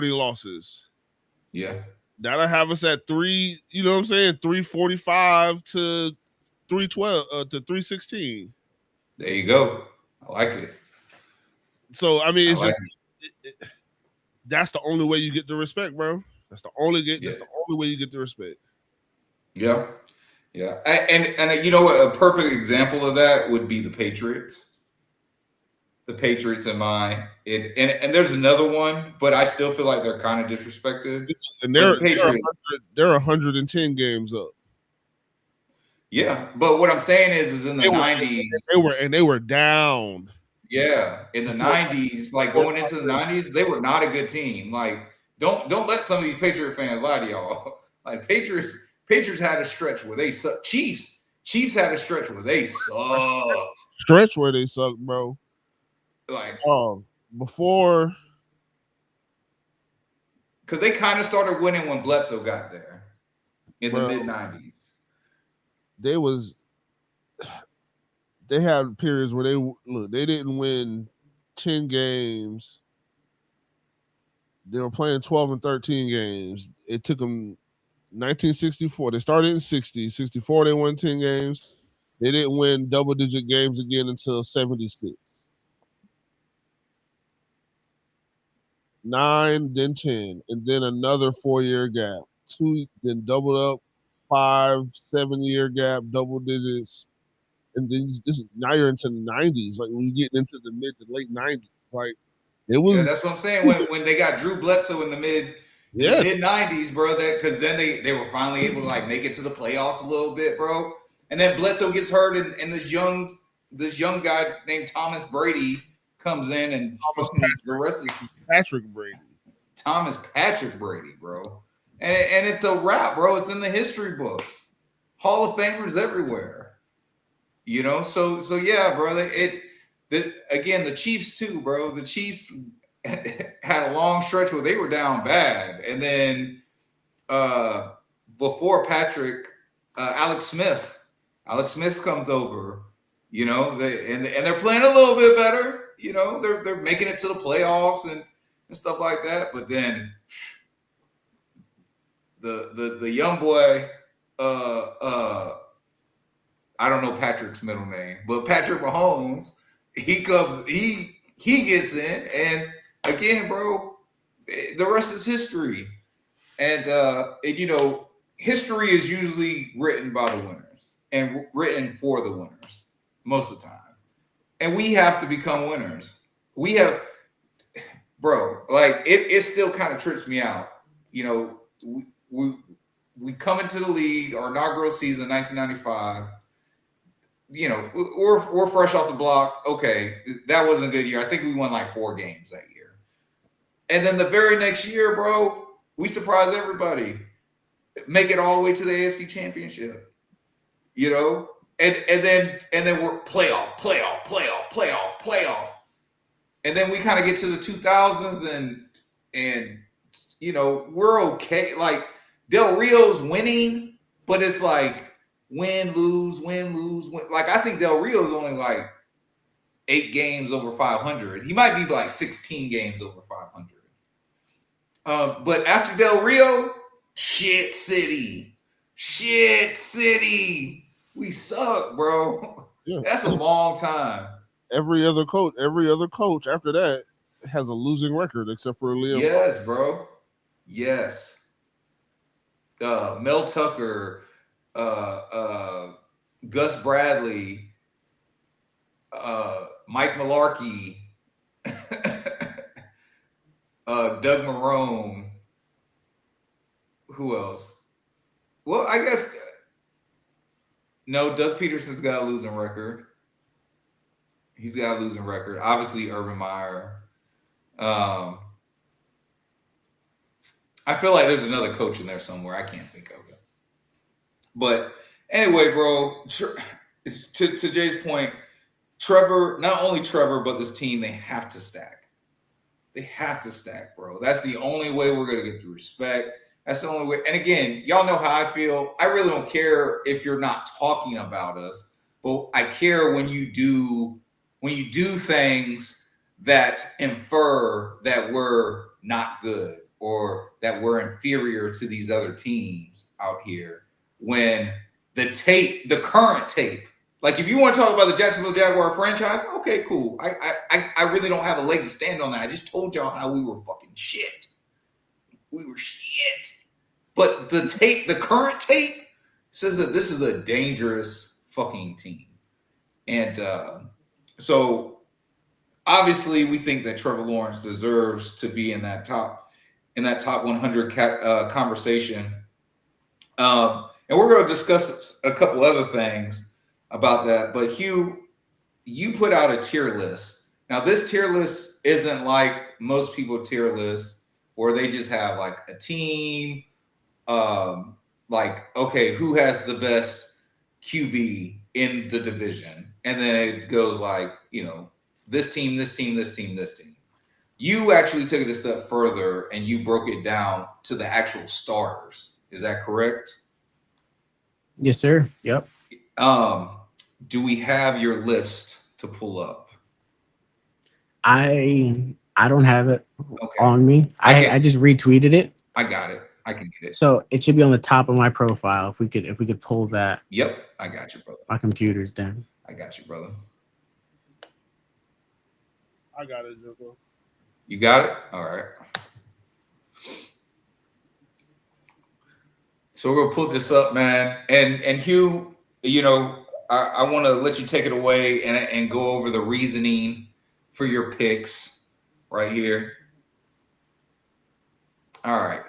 losses. Yeah. That'll have us at 345 to 312 to 316. There you go. I like it. So I mean, it's that's the only way you get the respect, bro. That's the only way you get the respect. Yeah. Yeah. And you know what? A perfect example of that would be the Patriots. The Patriots and and there's another one, but I still feel like they're kind of disrespected. And they're 110 games up. Yeah, but what I'm saying is in the 90s they were down. Yeah, in the 90s, like going into the 90s, they were not a good team. Like don't let some of these Patriot fans lie to y'all. Like Patriots had a stretch where they sucked. Chiefs had a stretch where they sucked. Stretch where they sucked, bro. Like before, because they kind of started winning when Bledsoe got there in the mid 90s. They had periods where they didn't win 10 games. They were playing 12 and 13 games. It took them 1964. They started in 60. 64, they won 10 games. They didn't win double-digit games again until 76. 9, then 10, and then another 4-year gap. 2, then doubled up, 5, 7-year gap, double digits, and then now you're into the 90s. Like when you get into the mid to late 90s, like it was. Yeah, that's what I'm saying. When they got Drew Bledsoe in the mid 90s, bro, that because then they were finally able to like make it to the playoffs a little bit, bro. And then Bledsoe gets hurt, and this young guy named Thomas Brady comes in, and the rest is Patrick Brady. Thomas Patrick Brady, bro. And it's a wrap, bro. It's in the history books. Hall of Famers everywhere. You know, so yeah, brother. Again, the Chiefs too, bro. The Chiefs had a long stretch where they were down bad, and then before Patrick, Alex Smith comes over. You know, they're playing a little bit better. You know, they're making it to the playoffs and stuff like that. But then the young boy, I don't know Patrick's middle name, but Patrick Mahomes, he gets in, and again, bro, the rest is history. And you know, history is usually written by the winners and written for the winners most of the time. And we have to become winners. We have, bro, like it still kind of trips me out. You know, we come into the league, our inaugural season, 1995. You know, we're fresh off the block. Okay, that wasn't a good year. I think we won like 4 games that year. And then the very next year, bro, we surprised everybody. Make it all the way to the AFC Championship. You know? And then we're playoff. And then we kind of get to the 2000s and you know, we're okay. Like Del Rio's winning, but it's like win, lose. Like I think Del Rio's only like 8 games over 500. He might be like 16 games over 500. But after Del Rio, shit city. We suck, bro. Yeah. That's a long time. Every other coach after that has a losing record except for Liam. Yes, bro. Yes. Mel Tucker, Gus Bradley, Mike Mularkey, Doug Marrone. Who else? Well, I guess no. Doug Peterson's got a losing record. He's got a losing record. Obviously, Urban Meyer. I feel like there's another coach in there somewhere. I can't think of it. But anyway, bro, to Jay's point, Trevor, not only Trevor, but this team, they have to stack. They have to stack, bro. That's the only way we're going to get the respect. That's the only way. And again, y'all know how I feel. I really don't care if you're not talking about us, but I care when you do things that infer that we're not good or that we're inferior to these other teams out here. When the current tape, like if you want to talk about the Jacksonville Jaguar franchise, okay, cool. I really don't have a leg to stand on that. I just told y'all how we were fucking shit. We were shit. But the current tape says that this is a dangerous fucking team. And so obviously we think that Trevor Lawrence deserves to be in that top 100 conversation. And we're going to discuss a couple other things about that. But Hugh, you put out a tier list. Now, this tier list isn't like most people tier lists where they just have like a team, like, okay, who has the best QB in the division? And then it goes like, you know, this team. You actually took it a step further and you broke it down to the actual starters. Is that correct? Yes, sir. Yep. Do we have your list to pull up? I don't have it on me. I just retweeted it. I got it. I can get it. So it should be on the top of my profile. If we could pull that. Yep, I got you, brother. My computer's down. I got you, brother. I got it, Joko. You got it? All right. So we're gonna put this up, man. And Hugh, I want to let you take it away and go over the reasoning for your picks right here. All right.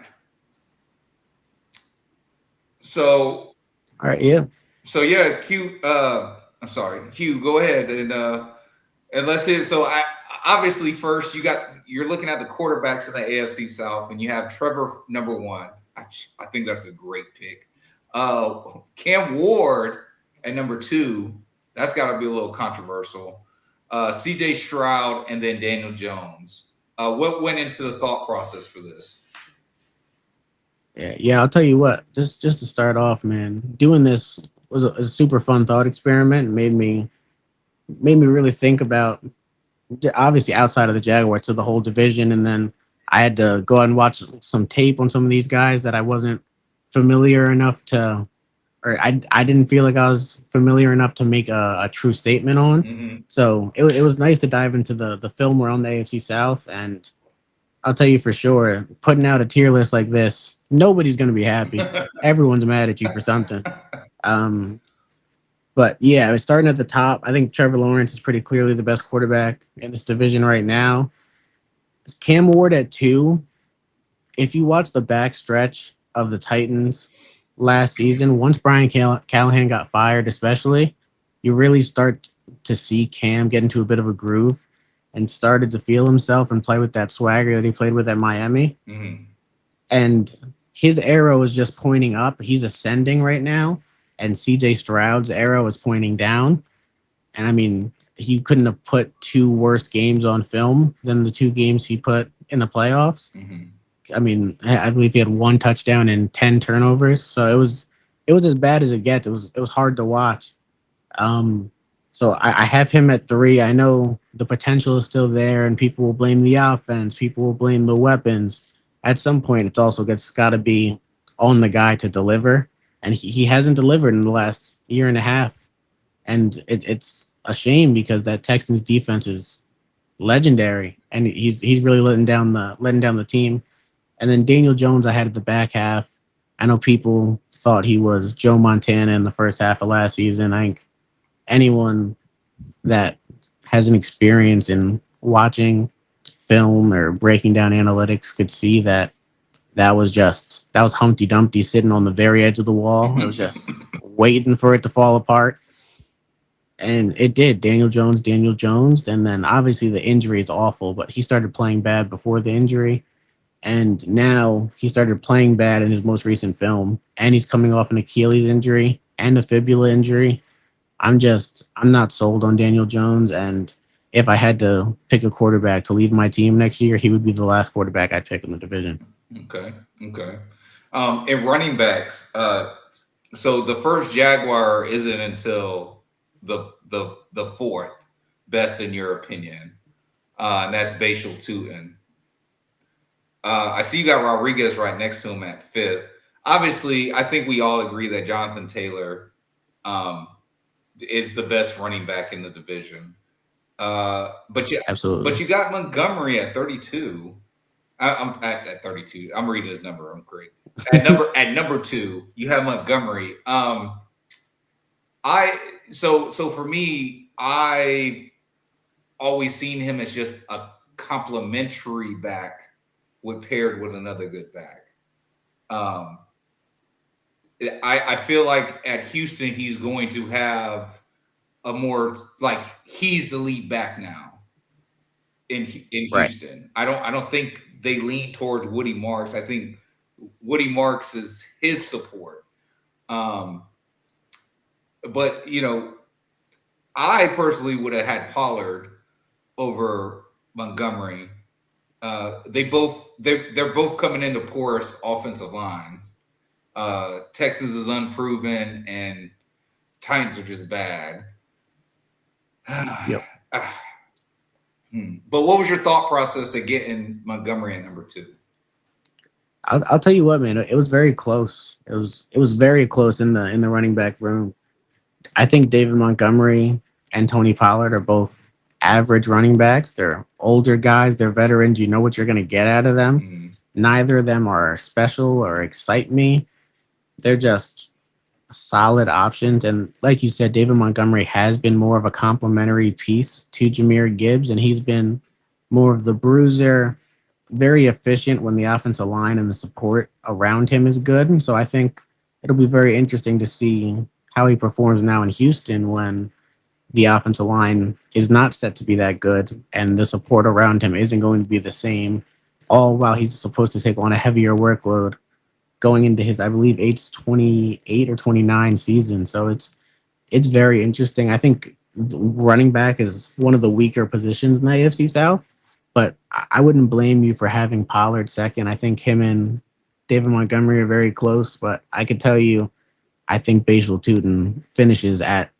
So All right, yeah. So yeah, I'm sorry, Hugh. Go ahead and let's hit. So obviously first you're looking at the quarterbacks in the AFC South, and you have Trevor number one. I think that's a great pick. Cam Ward at number two. That's got to be a little controversial. C.J. Stroud and then Daniel Jones. What went into the thought process for this? Yeah, I'll tell you what. Just to start off, man, doing this was a super fun thought experiment. Made me really think about, obviously outside of the Jaguars, to the whole division, and then I had to go out and watch some tape on some of these guys that I wasn't familiar enough to, or I didn't feel like I was familiar enough to make a true statement on. Mm-hmm. So it was nice to dive into the film around the AFC South, and I'll tell you for sure, putting out a tier list like this, nobody's going to be happy. Everyone's mad at you for something. But yeah, it's starting at the top. I think Trevor Lawrence is pretty clearly the best quarterback in this division right now. Cam Ward at 2. If you watch the back stretch of the Titans last season, once Brian Callahan got fired, especially, you really start to see Cam get into a bit of a groove and started to feel himself and play with that swagger that he played with at Miami. Mm-hmm. And his arrow is just pointing up. He's ascending right now. And C.J. Stroud's arrow is pointing down. And I mean, he couldn't have put two worse games on film than the two games he put in the playoffs. Mm-hmm. I mean, I believe he had 1 touchdown and 10 turnovers. So it was as bad as it gets. It was hard to watch. So I have him at 3. I know the potential is still there, and people will blame the offense. People will blame the weapons. At some point, it's also got to be on the guy to deliver, and he hasn't delivered in the last year and a half. And it's a shame because that Texans defense is legendary, and he's really letting down the team. And then Daniel Jones, I had at the back half. I know people thought he was Joe Montana in the first half of last season. I think anyone that has an experience in watching film or breaking down analytics could see that was Humpty Dumpty sitting on the very edge of the wall. It was just waiting for it to fall apart. And it did. Daniel Jones. And then obviously the injury is awful, but he started playing bad before the injury. And now he started playing bad in his most recent film. And he's coming off an Achilles injury and a fibula injury. I'm not sold on Daniel Jones. And if I had to pick a quarterback to lead my team next year, he would be the last quarterback I'd pick in the division. Okay. And running backs. So the first Jaguar isn't until the fourth best in your opinion, and that's Bashal Tutin. I see you got Rodriguez right next to him at 5th. Obviously, I think we all agree that Jonathan Taylor is the best running back in the division. But you got Montgomery at 32. I'm at 32. I'm reading his number. I'm great. At number 2, you have Montgomery. So for me, I always seen him as just a complimentary back paired with another good back. I feel like at Houston, he's going to have a more like he's the lead back now in Houston. Right. I don't think they lean towards Woody Marks. I think Woody Marks is his support. But I personally would have had Pollard over Montgomery. They're both coming into porous offensive lines. Texas is unproven and Titans are just bad. Yep. But what was your thought process of getting Montgomery at number 2? I'll tell you what, man. It was very close. It was very close in the running back room. I think David Montgomery and Tony Pollard are both average running backs. They're older guys. They're veterans. You know what you're going to get out of them. Mm-hmm. Neither of them are special or excite me. they're just solid options. And like you said, David Montgomery has been more of a complementary piece to Jahmyr Gibbs, and he's been more of the bruiser, very efficient when the offensive line and the support around him is good. And so I think it'll be very interesting to see how he performs now in Houston when the offensive line is not set to be that good and the support around him isn't going to be the same, all while he's supposed to take on a heavier workload going into his, I believe, age 28 or 29 season. So it's very interesting. I think running back is one of the weaker positions in the AFC South, but I wouldn't blame you for having Pollard second. I think him and David Montgomery are very close, but I could tell you, I think Bashal Tootin finishes at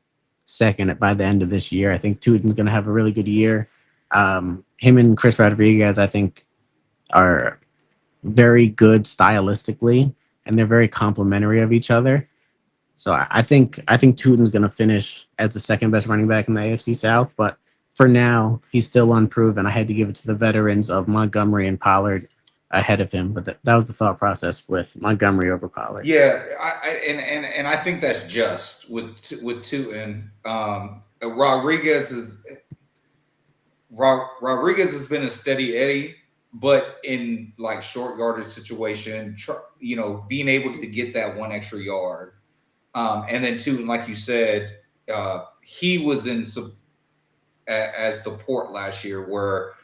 second by the end of this year. I think Tootin's going to have a really good year. Him and Chris Rodriguez, I think, are very good stylistically, and they're very complementary of each other. So I think Tootin's going to finish as the second best running back in the AFC South, but for now, he's still unproven. I had to give it to the veterans of Montgomery and Pollard ahead of him, but that was the thought process with Montgomery over Pollard. Yeah, and I think that's just with Tootin. Rodriguez has been a steady Eddie, but in like short yardage situation, being able to get that one extra yard, and then Tootin, like you said, he was in as support last year, where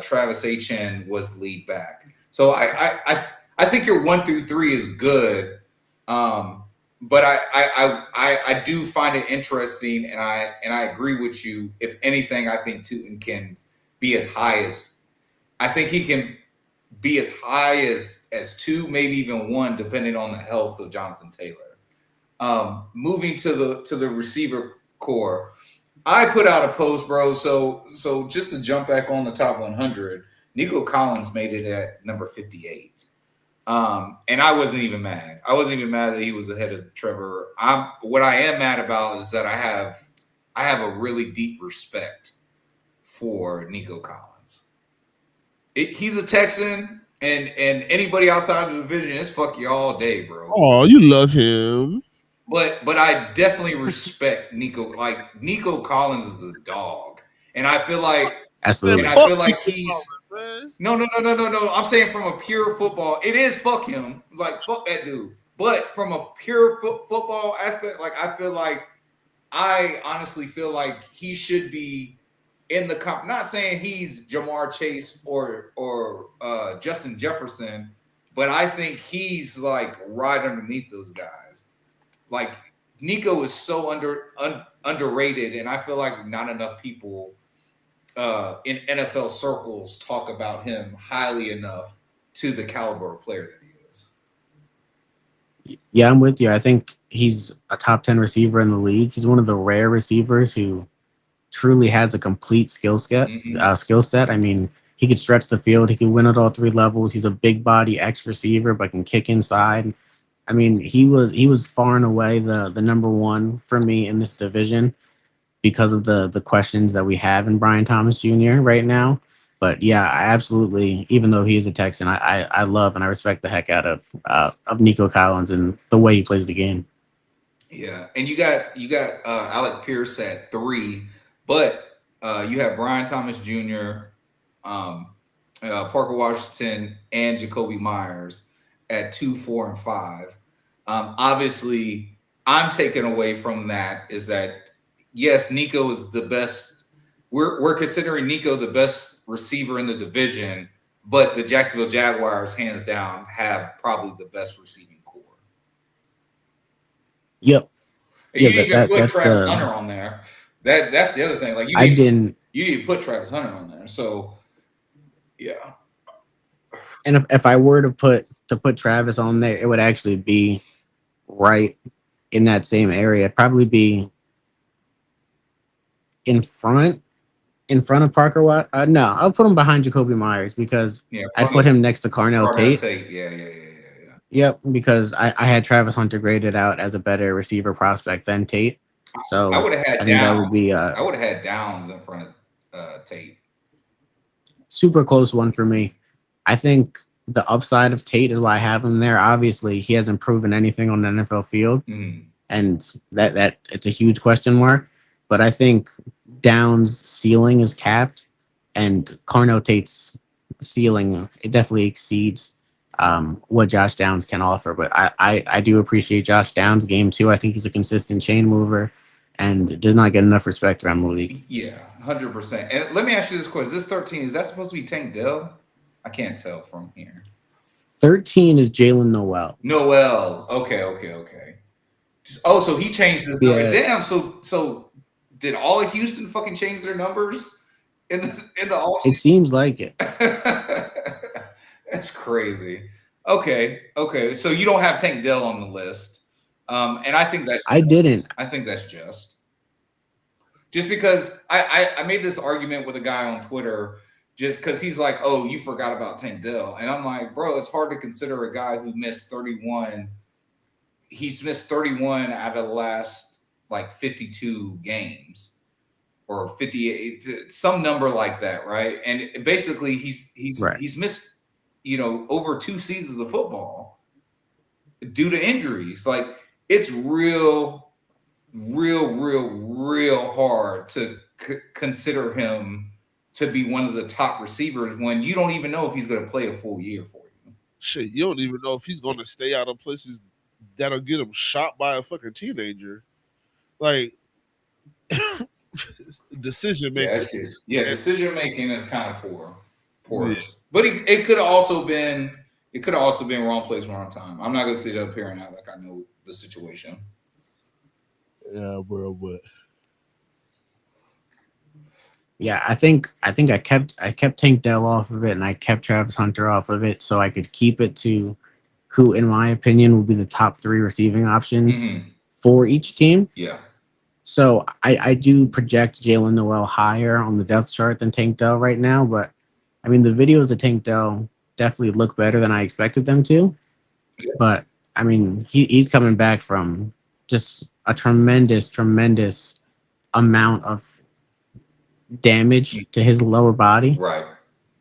Travis Etienne was lead back. So I think your 1 through 3 is good, but I do find it interesting, and I agree with you. If anything, I think Tootin can be as high as he can be as high as 2, maybe even 1, depending on the health of Jonathan Taylor. Moving to the receiver core, I put out a post, bro. So just to jump back on the top 100, Nico Collins made it at number 58. And I wasn't even mad. I wasn't even mad that he was ahead of Trevor. What I am mad about is that I have a really deep respect for Nico Collins. He's a Texan, and anybody outside of the division is fuck you all day, bro. Oh, you love him. But I definitely respect Nico. Like, Nico Collins is a dog, and I feel like absolutely. And I feel like he's no. I'm saying from a pure football, it is fuck him. Like, fuck that dude. But from a pure football aspect, like, I honestly feel like he should be in the comp. Not saying he's Jamar Chase or Justin Jefferson, but I think he's like right underneath those guys. Like, Nico is so underrated, and I feel like not enough people in NFL circles talk about him highly enough to the caliber of player that he is. Yeah, I'm with you. I think he's a top 10 receiver in the league. He's one of the rare receivers who truly has a complete skill set. I mean, he could stretch the field. He could win at all 3 levels. He's a big body X receiver, but can kick inside. I mean, he was far and away the number 1 for me in this division because of the questions that we have in Brian Thomas Jr. right now. But yeah, I absolutely, even though he is a Texan, I love and I respect the heck out of Nico Collins and the way he plays the game. Yeah, and you got Alec Pierce at 3, but you have Brian Thomas Jr., Parker Washington, and Jacoby Myers at 2, 4, and 5. Obviously, I'm taking away from that is that, yes, Nico is the best. We're considering Nico the best receiver in the division, but the Jacksonville Jaguars, hands down, have probably the best receiving core. Yep. You didn't even put Travis Hunter on there. That's the other thing. Like, you didn't put Travis Hunter on there. So, yeah. And if I were to put Travis on there, it would actually be right in that same area. It'd probably be in front of Parker. No, I'll put him behind Jacoby Myers because I put him next to Carnell Tate. Yeah. Yep, because I had Travis Hunter graded out as a better receiver prospect than Tate. So I would have had I think Downs. that would be I would have had Downs in front of Tate. Super close one for me. I think the upside of Tate is why I have him there. Obviously, he hasn't proven anything on the NFL field, and that it's a huge question mark. But I think Downs' ceiling is capped, and Carnell Tate's ceiling, it definitely exceeds what Josh Downs can offer. But I do appreciate Josh Downs' game too. I think he's a consistent chain mover and does not get enough respect around the league. Yeah, 100%. And let me ask you this question: Is this 13? Is that supposed to be Tank Dell? I can't tell from here. 13 is Jalen Noel. Noel. Okay. Oh, so he changed his number. Damn. So did all of Houston fucking change their numbers in the all? It seems like it. That's crazy. Okay. So you don't have Tank Dell on the list, and I think that's. I didn't. I think that's just because I made this argument with a guy on Twitter. Just because he's like, oh, you forgot about Tank Dell. And I'm like, bro, it's hard to consider a guy who missed 31. He's missed 31 out of the last like 52 games or 58, some number like that, right? And basically he's missed, over 2 seasons of football due to injuries. Like it's real hard to consider him to be one of the top receivers when you don't even know if he's going to play a full year for you. Shit, you don't even know if he's going to stay out of places that'll get him shot by a fucking teenager. Like, decision making. Yeah, decision making is kind of poor. Yeah. But it could have also been wrong place, wrong time. I'm not going to sit up here and act like I know the situation. Yeah, bro, but. Yeah, I think I kept Tank Dell off of it, and I kept Travis Hunter off of it, so I could keep it to who, in my opinion, will be the top 3 receiving options for each team. Yeah. So I do project Jalen Noel higher on the depth chart than Tank Dell right now, but I mean the videos of Tank Dell definitely look better than I expected them to. Yeah. But I mean he's coming back from just a tremendous amount of damage to his lower body, right?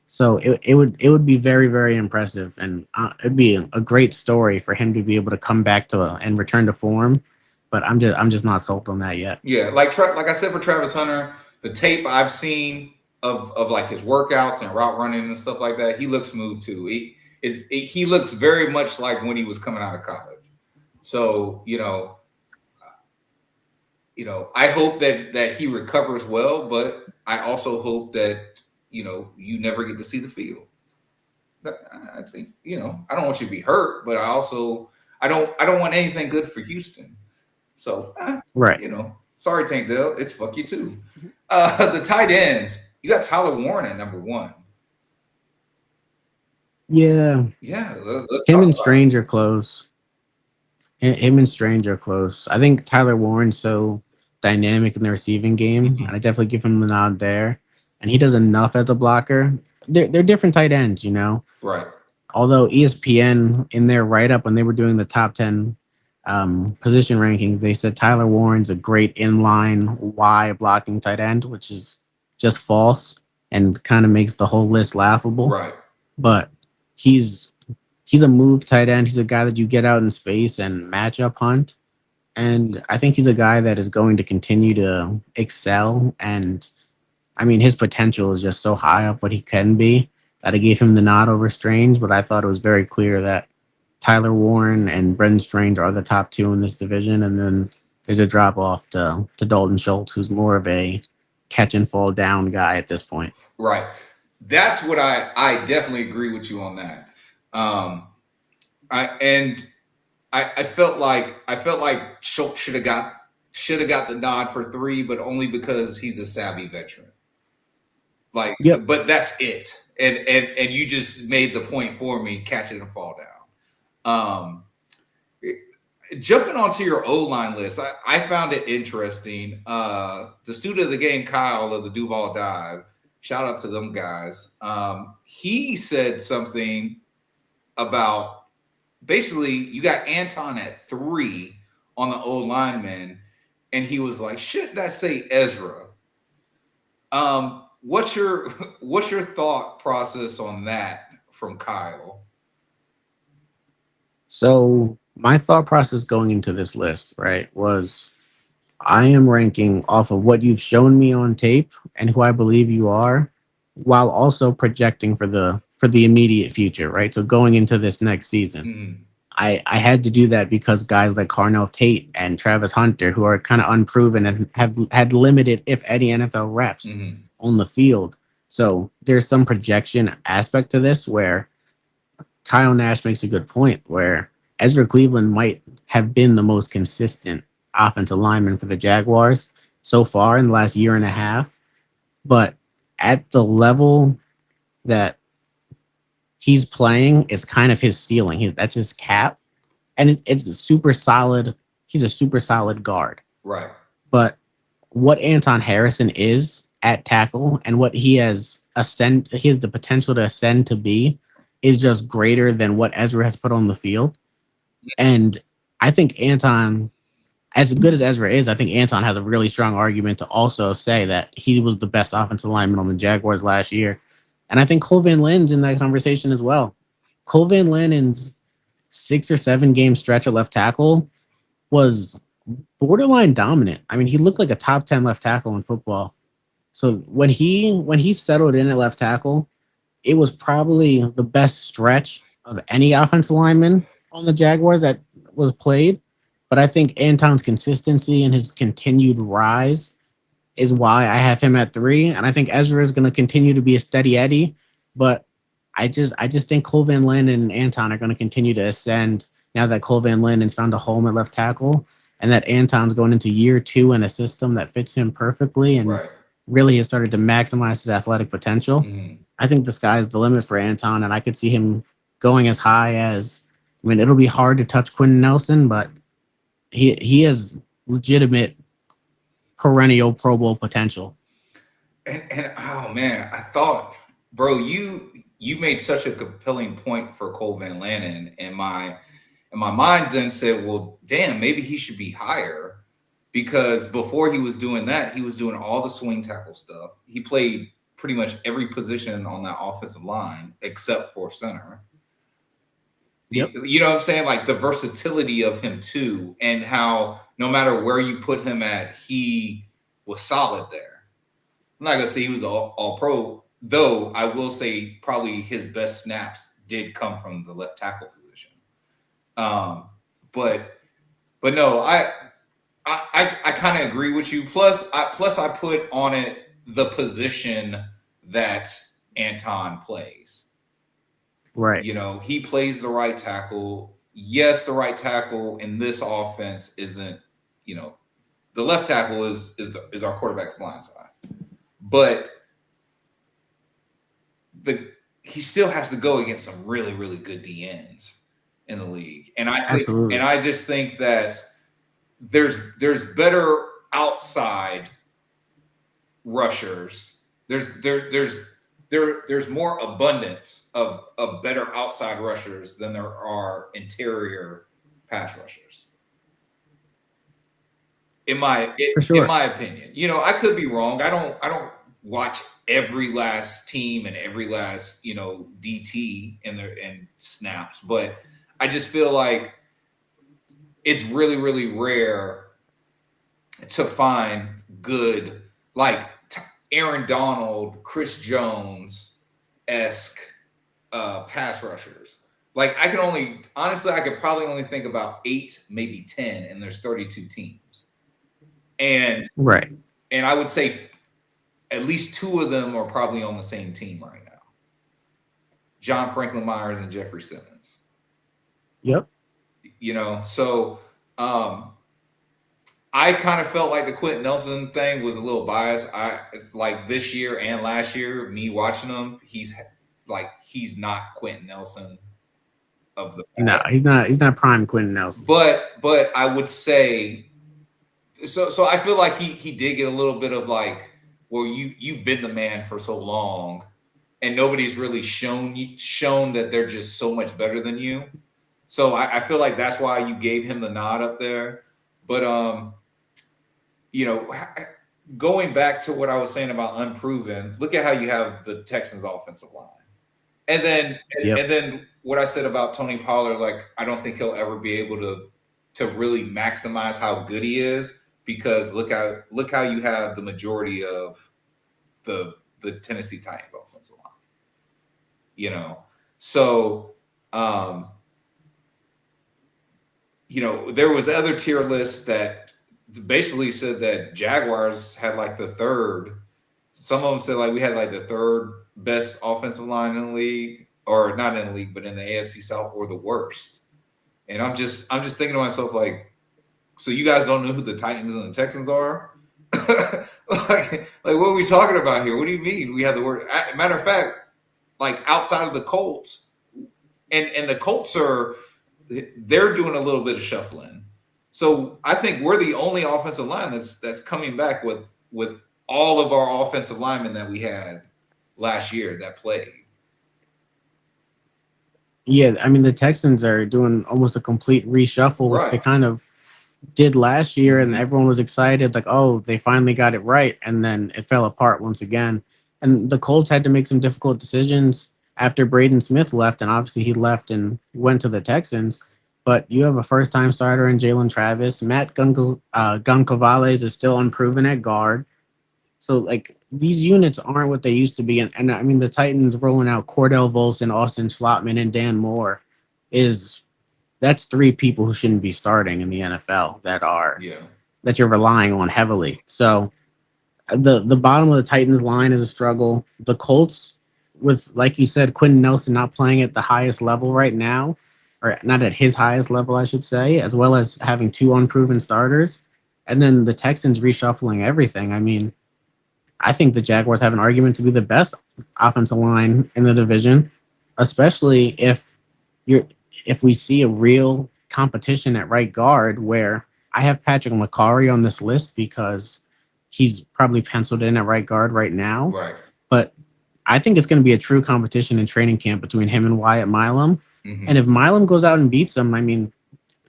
So it would be very, very impressive, and it'd be a great story for him to be able to come back to and return to form. But I'm just not sold on that yet. Yeah, like I said for Travis Hunter, the tape I've seen of like his workouts and route running and stuff like that, he looks smooth too. He looks very much like when he was coming out of college. So I hope that he recovers well, but I also hope that you never get to see the field. I think I don't want you to be hurt, but I don't want anything good for Houston. So right, sorry Tank Dell, it's fuck you too. The tight ends, you got Tyler Warren at number 1. Yeah. Let's him and Strange are close. Him and Strange are close. I think Tyler Warren's so dynamic in the receiving game, and I definitely give him the nod there. And he does enough as a blocker. They're different tight ends, Right. Although ESPN in their write-up when they were doing the top 10 position rankings, they said Tyler Warren's a great inline Y blocking tight end, which is just false and kind of makes the whole list laughable. Right. But he's a move tight end. He's a guy that you get out in space and matchup hunt. And I think he's a guy that is going to continue to excel. And I mean, his potential is just so high up what he can be that I gave him the nod over Strange. But I thought it was very clear that Tyler Warren and Brendan Strange are the top 2 in this division. And then there's a drop off to Dalton Schultz, who's more of a catch and fall down guy at this point. Right. That's what I definitely agree with you on that. I felt like Schultz should have got the nod for 3, but only because he's a savvy veteran. Like, yep. But that's it. And you just made the point for me, catch it and fall down. Jumping onto your O-line list, I found it interesting. The student of the game, Kyle of the Duval Dive, shout out to them guys. He said something about basically you got Anton at 3 on the O-lineman, and he was like, shouldn't I say Ezra? What's your thought process on that from Kyle? So my thought process going into this list, right, was I am ranking off of what you've shown me on tape and who I believe you are, while also projecting for the immediate future, right? So going into this next season. Mhm. I had to do that because guys like Carnell Tate and Travis Hunter, who are kind of unproven and have had limited, if any, NFL reps Mhm. on the field. So there's some projection aspect to this where Kyle Nash makes a good point where Ezra Cleveland might have been the most consistent offensive lineman for the Jaguars so far in the last year and a half. But at the level that he's playing, is kind of his ceiling. That's his cap. And it's a super solid. He's a super solid guard. Right. But what Anton Harrison is at tackle and what he has the potential to ascend to be is just greater than what Ezra has put on the field. And I think Anton, as good as Ezra is, I think Anton has a really strong argument to also say that he was the best offensive lineman on the Jaguars last year. And I think Cole Van Lin's in that conversation as well. Cole Van Lin's 6 or 7 game stretch at left tackle was borderline dominant. I mean, he looked like a top 10 left tackle in football. So when he settled in at left tackle, it was probably the best stretch of any offensive lineman on the Jaguars that was played. But I think Anton's consistency and his continued rise is why I have him at 3. And I think Ezra is going to continue to be a steady Eddie. But I just think Cole Van Landen and Anton are going to continue to ascend now that Cole Van Landen's found a home at left tackle and that Anton's going into year 2 in a system that fits him perfectly and Right. really has started to maximize his athletic potential. Mhm. I think the sky's the limit for Anton, and I could see him going as high as, I mean, it'll be hard to touch Quentin Nelson, but he has legitimate perennial Pro Bowl potential. And oh man, I thought, bro, you made such a compelling point for Cole Van Lannon, and my mind then said, well, damn, maybe he should be higher because before he was doing that, he was doing all the swing tackle stuff. He played pretty much every position on that offensive line except for center. Yep. You know what I'm saying? Like the versatility of him too, and how no matter where you put him at, he was solid there. I'm not gonna say he was all pro, though. I will say probably his best snaps did come from the left tackle position. But no, I kind of agree with you. Plus I put on it the position that Anton plays. Right. You know, he plays the right tackle. Yes, the right tackle in this offense isn't, you know, the left tackle is our quarterback's blind side. But he still has to go against some really, really good DNs in the league. And I just think that there's better outside rushers. There's more abundance of better outside rushers than there are interior pass rushers. In my opinion, you know, I could be wrong. I don't watch every last team and every last, you know, DT and snaps, but I just feel like it's really, really rare to find good, like Aaron Donald, Chris Jones-esque pass rushers. Like I could probably only think about 8, maybe 10, and there's 32 teams. And right. And I would say at least 2 of them are probably on the same team right now. John Franklin Myers and Jeffrey Simmons. Yep. You know, so I kind of felt like the Quentin Nelson thing was a little biased. I like this year and last year, me watching him, he's not Quentin Nelson of the past. No, he's not prime Quentin Nelson. But I would say so I feel like he did get a little bit of like, well, you've been the man for so long and nobody's really shown that they're just so much better than you. So I feel like that's why you gave him the nod up there. But you know, going back to what I was saying about unproven, look at how you have the Texans offensive line. And then Yep. and then what I said about Tony Pollard, like I don't think he'll ever be able to really maximize how good he is, because look how you have the majority of the Tennessee Titans offensive line. You know, so you know, there was other tier lists that basically said that Jaguars had like the third. Some of them said like we had like the third best offensive line in the league, or not in the league, but in the AFC South, or the worst. And I'm just thinking to myself, like, so you guys don't know who the Titans and the Texans are? like what are we talking about here? What do you mean we have the word? Matter of fact, like outside of the Colts, and the Colts they're doing a little bit of shuffling. So I think we're the only offensive line that's coming back with all of our offensive linemen that we had last year that played. Yeah, I mean the Texans are doing almost a complete reshuffle, which they kind of did last year, and everyone was excited, like, oh, they finally got it right, and then it fell apart once again. And the Colts had to make some difficult decisions after Braden Smith left, and obviously he left and went to the Texans. But you have a first-time starter in Jalen Travis. Matt Goncalves is still unproven at guard. So, like, these units aren't what they used to be. And I mean, the Titans rolling out Cordell Volson, Austin Schlottman, and Dan Moore that's three people who shouldn't be starting in the NFL that you're relying on heavily. So the bottom of the Titans line is a struggle. The Colts, with, like you said, Quentin Nelson not playing at the highest level right now, or not at his highest level, I should say, as well as having two unproven starters. And then the Texans reshuffling everything. I mean, I think the Jaguars have an argument to be the best offensive line in the division, especially if we see a real competition at right guard, where I have Patrick McCarry on this list because he's probably penciled in at right guard right now. Right. But I think it's going to be a true competition in training camp between him and Wyatt Milam. And if Milam goes out and beats him, I mean,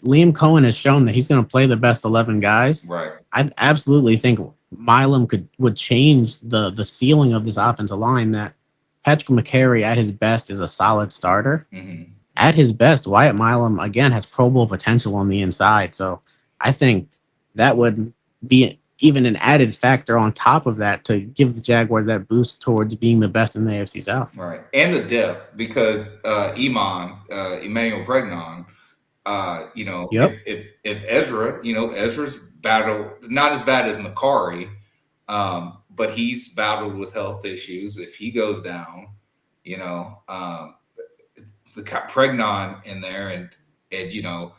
Liam Cohen has shown that he's going to play the best 11 guys. Right. I absolutely think Milam would change the ceiling of this offensive line. That Patrick McCarry at his best is a solid starter. At his best, Wyatt Milam, again, has Pro Bowl potential on the inside. So I think that would be even an added factor on top of that to give the Jaguars that boost towards being the best in the AFC South. Right. And the depth, because Emmanuel Pregnon, you know, if Ezra, you know, Ezra's battle, not as bad as McCarry, but he's battled with health issues. If he goes down, you know, the Pregnon in there, and you know,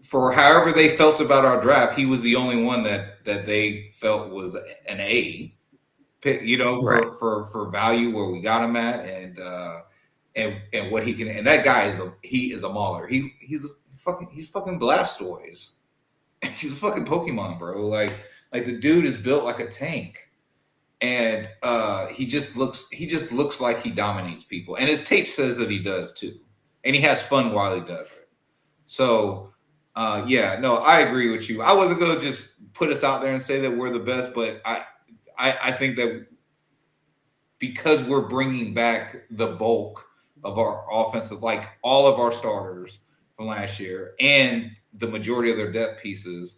for however they felt about our draft, he was the only one that they felt was an A, you know, for value where we got him at, and what he can. And that guy is a mauler. He's fucking Blastoise. He's a fucking Pokemon, bro. Like the dude is built like a tank. And he just looks like he dominates people. And his tape says that he does too. And he has fun while he does it. So yeah, no, I agree with you. I wasn't gonna just put us out there and say that we're the best, but I think that because we're bringing back the bulk of our offensive, like all of our starters from last year and the majority of their depth pieces,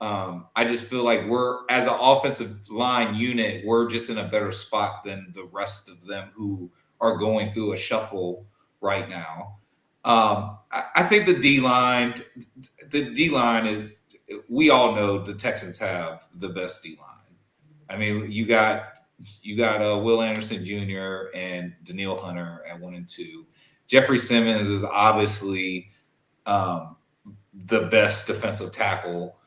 I just feel like we're, as an offensive line unit, we're just in a better spot than the rest of them who are going through a shuffle right now. I think the D-line is, we all know the Texans have the best D-line. I mean, you got Will Anderson Jr. and Daniil Hunter at 1 and 2. Jeffrey Simmons is obviously the best defensive tackle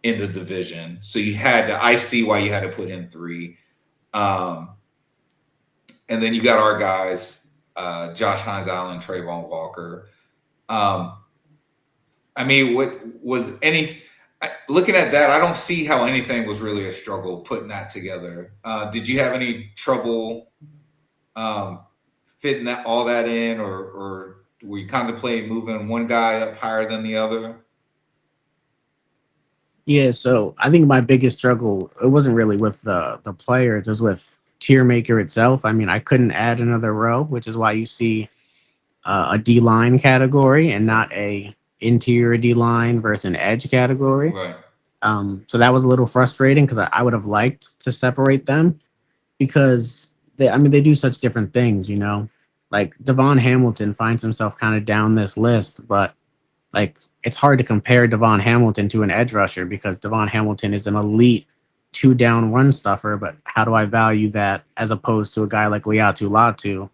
in the division. So I see why you had to put him 3. And then you got our guys, Josh Hines-Allen, Trayvon Walker. I mean, looking at that, I don't see how anything was really a struggle putting that together. Did you have any trouble fitting all that in, or were you contemplating moving one guy up higher than the other? Yeah, so I think my biggest struggle, it wasn't really with the players, it was with tier maker itself. I mean, I couldn't add another row, which is why you see a D line category and not a interior D line versus an edge category. Right. So that was a little frustrating because I would have liked to separate them because they do such different things, you know. Like Devon Hamilton finds himself kind of down this list, but like it's hard to compare Devon Hamilton to an edge rusher because Devon Hamilton is an elite 2-down run stuffer. But how do I value that as opposed to a guy like Liatu Latu,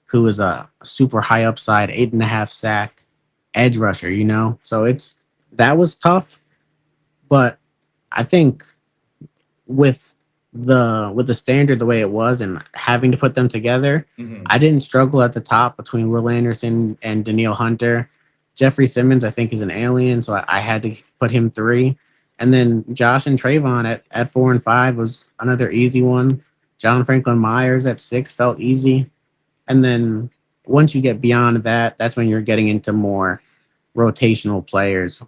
who is a super high upside 8.5 sack edge rusher, you know? So that was tough, but I think with the standard the way it was and having to put them together, I didn't struggle at the top between Will Anderson and Danielle Hunter. Jeffrey Simmons, I think, is an alien, so I had to put him 3. And then Josh and Trayvon at 4 and 5 was another easy one. John Franklin Myers at 6 felt easy. And then once you get beyond that, that's when you're getting into more rotational players.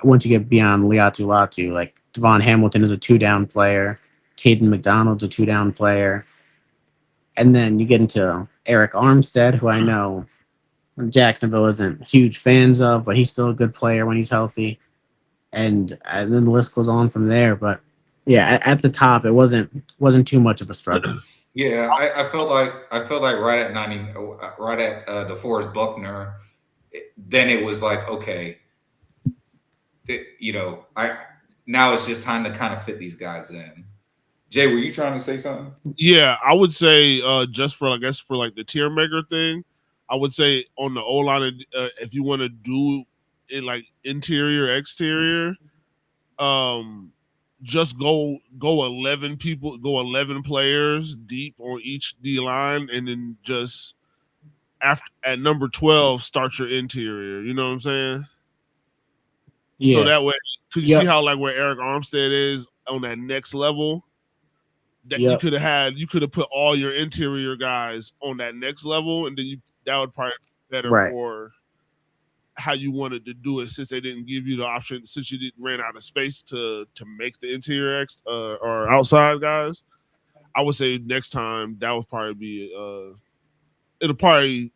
Once you get beyond Liatu Latu, like Devon Hamilton is a 2-down player. Caden McDonald's a 2-down player. And then you get into Eric Armstead, who I know Jacksonville isn't huge fans of, but he's still a good player when he's healthy. And then the list goes on from there. But yeah, at the top, it wasn't too much of a struggle. Yeah, I felt like right at 90, right at DeForest Buckner, then it was like, okay, now it's just time to kind of fit these guys in. Jay, were you trying to say something? Yeah, I would say just for like the tier maker thing, I would say on the O-line, if you want to do it like interior, exterior, just go 11 people, go 11 players deep on each D line, and then just at number 12 start your interior. You know what I'm saying? Yeah. So that way, could you see how like where Eric Armstead is on that next level? That you could have put all your interior guys on that next level, and then that would probably be better for how you wanted to do it, since they didn't give you the option, since you ran out of space to make the interior or outside guys. I would say next time that would probably be it'll probably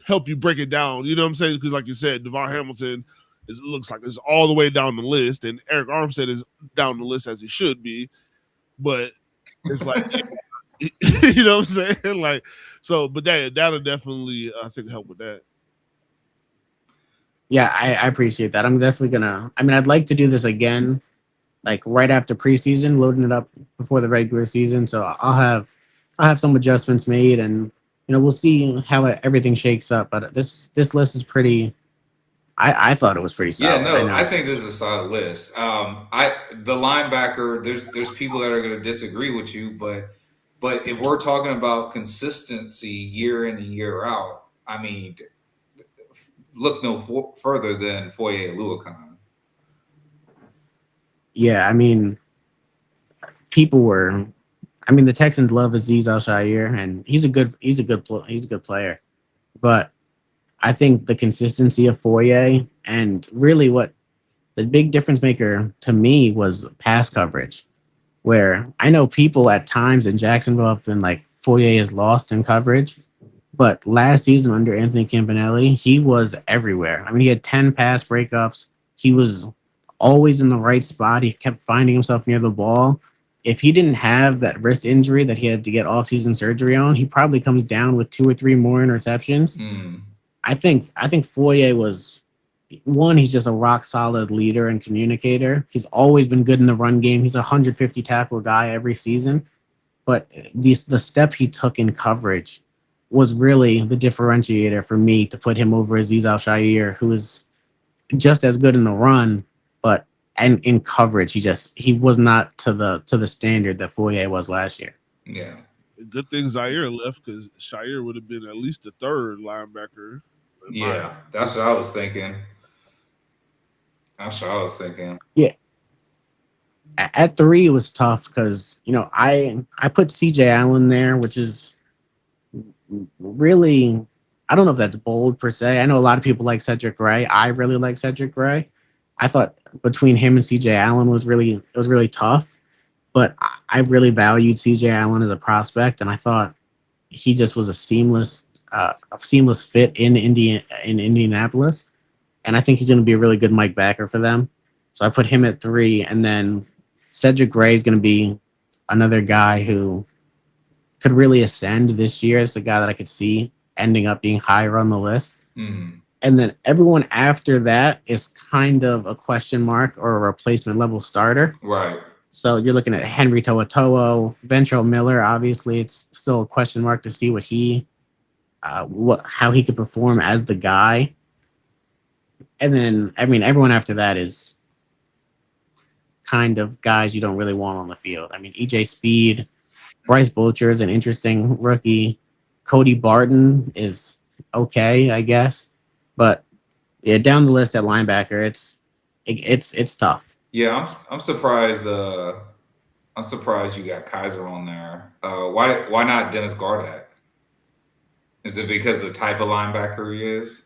help you break it down. You know what I'm saying? Because like you said, Devon Hamilton looks like it's all the way down the list, and Eric Armstead is down the list as he should be, but it's like you know what I'm saying? Like, so, but that'll definitely I think help with that. Yeah, I appreciate that. I'm definitely I'd like to do this again, like right after preseason, loading it up before the regular season. So I'll have some adjustments made, and we'll see how everything shakes up. But this list is pretty. I thought it was pretty solid. Yeah, no, I think this is a solid list. The linebacker, there's people that are going to disagree with you, but if we're talking about consistency year in and year out, I mean, look no further than Foye Oluokun. Yeah, I mean, the Texans love Azeez Al-Shaair, and he's a good player, but I think the consistency of Foye, and really what the big difference maker to me was pass coverage, where I know people at times in Jacksonville have been like, Foye is lost in coverage, but last season under Anthony Campanelli, he was everywhere. I mean, he had 10 pass breakups. He was always in the right spot. He kept finding himself near the ball. If he didn't have that wrist injury that he had to get off-season surgery on, he probably comes down with 2 or 3 more interceptions. I think Foye was one. He's just a rock solid leader and communicator. He's always been good in the run game. He's a 150 tackle guy every season, but the step he took in coverage was really the differentiator for me to put him over Azeez Al-Shaair, who is just as good in the run, but and in coverage, he was not to the standard that Foye was last year. Yeah. Good thing Zaire left, because Shaair would have been at least the third linebacker. Yeah, that's what I was thinking. Yeah. At 3, it was tough because, I put CJ Allen there, which is really, I don't know if that's bold per se. I know a lot of people like Cedric Gray. I really like Cedric Gray. I thought between him and CJ Allen was really tough. but I really valued CJ Allen as a prospect, and I thought he just was a seamless fit in Indianapolis, and I think he's going to be a really good Mike backer for them. So I put him at 3, and then Cedric Gray is going to be another guy who could really ascend this year as a guy that I could see ending up being higher on the list. And then everyone after that is kind of a question mark or a replacement level starter. Right. So you're looking at Henry To'oTo'o, Ventrell Miller. Obviously, it's still a question mark to see how he could perform as the guy. And then, I mean, everyone after that is kind of guys you don't really want on the field. I mean, EJ Speed, Bryce Butcher is an interesting rookie. Cody Barton is okay, I guess. But yeah, down the list at linebacker, it's tough. Yeah, I'm surprised. I'm surprised you got Kaiser on there. Why not Dennis Gardeck? Is it because of the type of linebacker he is?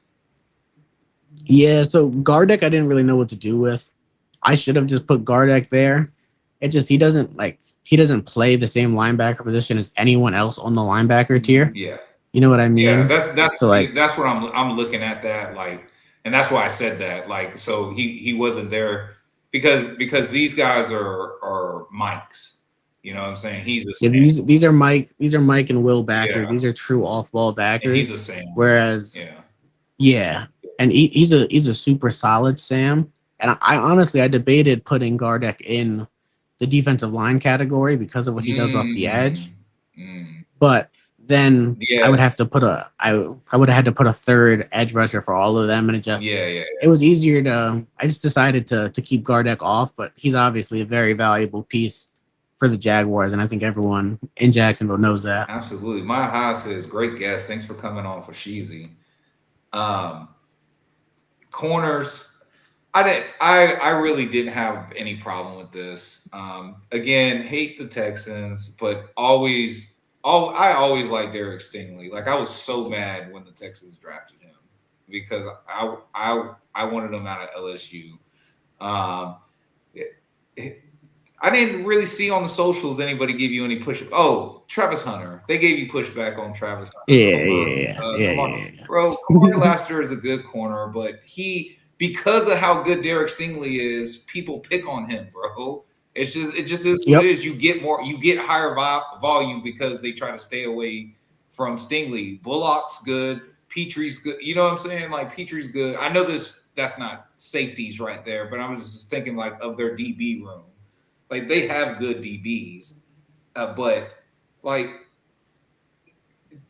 Yeah, so Gardeck I didn't really know what to do with. I should have just put Gardeck there. He doesn't play the same linebacker position as anyone else on the linebacker tier. Yeah. You know what I mean? Yeah, that's so that's what I'm looking at that, like, and that's why I said that, like, so he wasn't there because these guys are Mikes. You know what I'm saying? He's a Sam. These are Mike and Will backers. Yeah. These are true off ball backers. And he's a Sam. Whereas and he's a super solid Sam. And I honestly debated putting Gardeck in the defensive line category because of what he does off the edge. But then I would have to put I would have had to put a third edge rusher for all of them, and it was easier to. I just decided to keep Gardeck off, but he's obviously a very valuable piece for the Jaguars, and I think everyone in Jacksonville knows that. Absolutely. My high says, great guest. Thanks for coming on for Sheezy. Corners. I really didn't have any problem with this. Again, hate the Texans, but I always liked Derek Stingley. Like, I was so mad when the Texans drafted him because I wanted him out of LSU. I didn't really see on the socials anybody give you any push. Oh, Travis Hunter. They gave you pushback on Travis Hunter. Yeah. Bro, Corey Lassiter is a good corner, but because of how good Derek Stingley is, people pick on him, bro. It just is what it is. You get higher volume because they try to stay away from Stingley. Bullock's good. Petrie's good. You know what I'm saying? Like, Petrie's good. I know that's not safeties right there, but I was just thinking, like, of their DB room. Like, they have good DBs, but, like,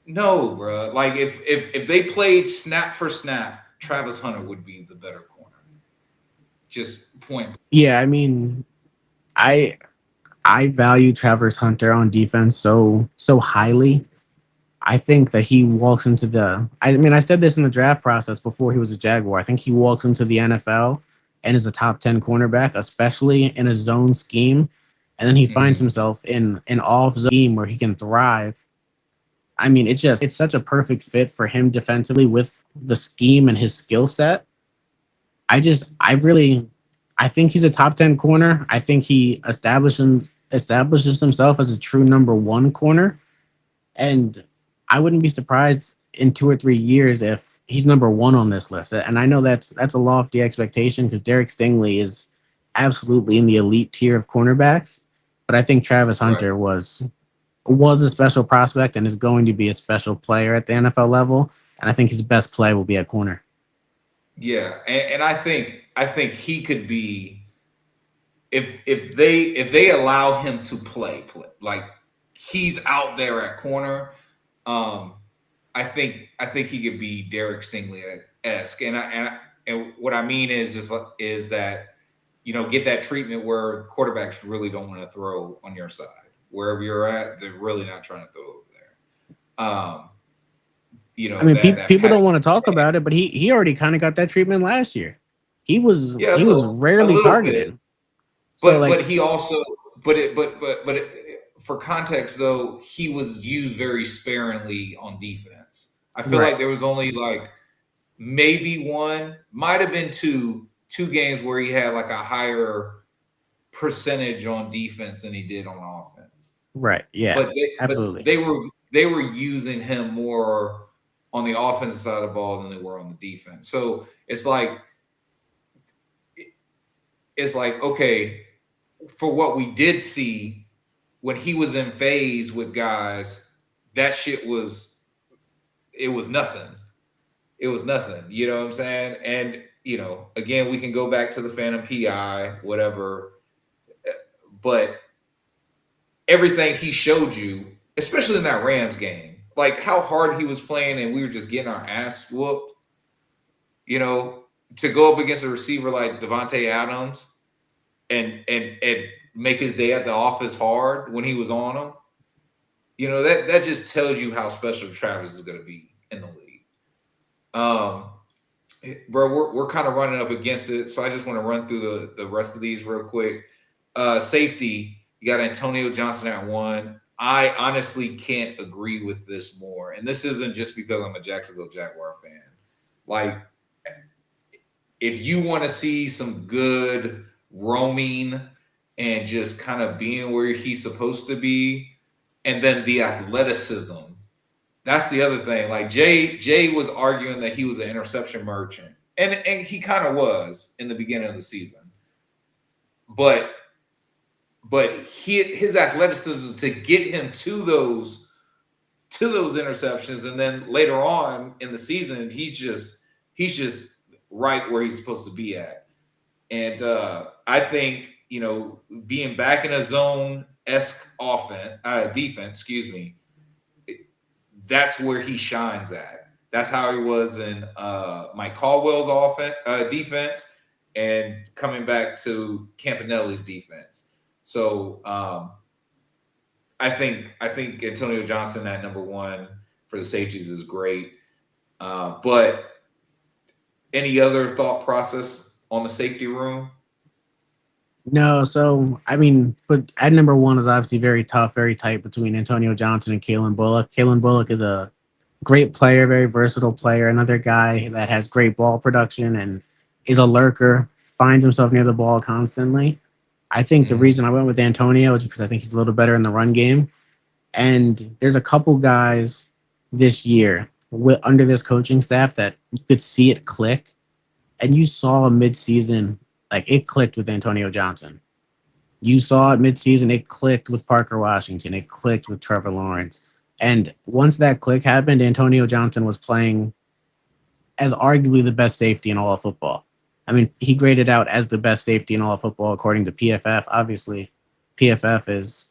no, bro. Like, if they played snap for snap, Travis Hunter would be the better corner. Just point. Yeah, I mean, I value Travis Hunter on defense so highly. I think that he walks into I said this in the draft process before he was a Jaguar. I think he walks into the NFL and is a top 10 cornerback, especially in a zone scheme. And then he finds himself in an off scheme where he can thrive. I mean, it's such a perfect fit for him defensively with the scheme and his skill set. I think he's a top 10 corner. I think he establishes himself as a true number 1 corner. And I wouldn't be surprised in 2 or 3 years if he's number 1 on this list. And I know that's a lofty expectation because Derek Stingley is absolutely in the elite tier of cornerbacks. But I think Travis Hunter was a special prospect and is going to be a special player at the NFL level. And I think his best play will be at corner. Yeah, and I think he could be if they allow him to play like he's out there at corner. I think he could be Derek Stingley-esque, and what I mean is that, you know, get that treatment where quarterbacks really don't want to throw on your side. Wherever you're at, they're really not trying to throw over there. You know, I mean, people don't want to talk about it, but he already kind of got that treatment last year. He was rarely targeted. But he also for context though, he was used very sparingly on defense. I feel like there was only like maybe one, might have been two games where he had like a higher percentage on defense than he did on offense. Right. Yeah. But absolutely. they were using him more on the offensive side of the ball than they were on the defense. So it's like okay, for what we did see when he was in phase with guys, that shit was nothing. It was nothing. You know what I'm saying? And again, we can go back to the Phantom PI, whatever. But everything he showed you, especially in that Rams game, like how hard he was playing and we were just getting our ass whooped, to go up against a receiver like Devontae Adams and make his day at the office hard when he was on him, that just tells you how special Travis is going to be in the league. Bro, we're kind of running up against it, so I just want to run through the rest of these real quick. Safety, you got Antonio Johnson at 1. I honestly can't agree with this more, and this isn't just because I'm a Jacksonville Jaguar fan. Like, if you want to see some good roaming and just kind of being where he's supposed to be, and then the athleticism. That's the other thing. Like Jay was arguing that he was an interception merchant, and he kind of was in the beginning of the season. But his athleticism to get him to those interceptions, and then later on in the season, he's just right where he's supposed to be at. And I think being back in a zone-esque defense, that's where he shines at. That's how he was in Mike Caldwell's defense, and coming back to Campanelli's defense. So I think Antonio Johnson at number 1 for the safeties is great. But any other thought process on the safety room? No, so but at number 1 is obviously very tough, very tight between Antonio Johnson and Kalen Bullock. Kalen Bullock is a great player, very versatile player, another guy that has great ball production and is a lurker, finds himself near the ball constantly. I think the reason I went with Antonio is because I think he's a little better in the run game. And there's a couple guys this year under this coaching staff that you could see it click. And you saw mid-season, like, it clicked with Antonio Johnson. You saw it mid-season, it clicked with Parker Washington. It clicked with Trevor Lawrence. And once that click happened, Antonio Johnson was playing as arguably the best safety in all of football. He graded out as the best safety in all of football according to PFF. Obviously, PFF is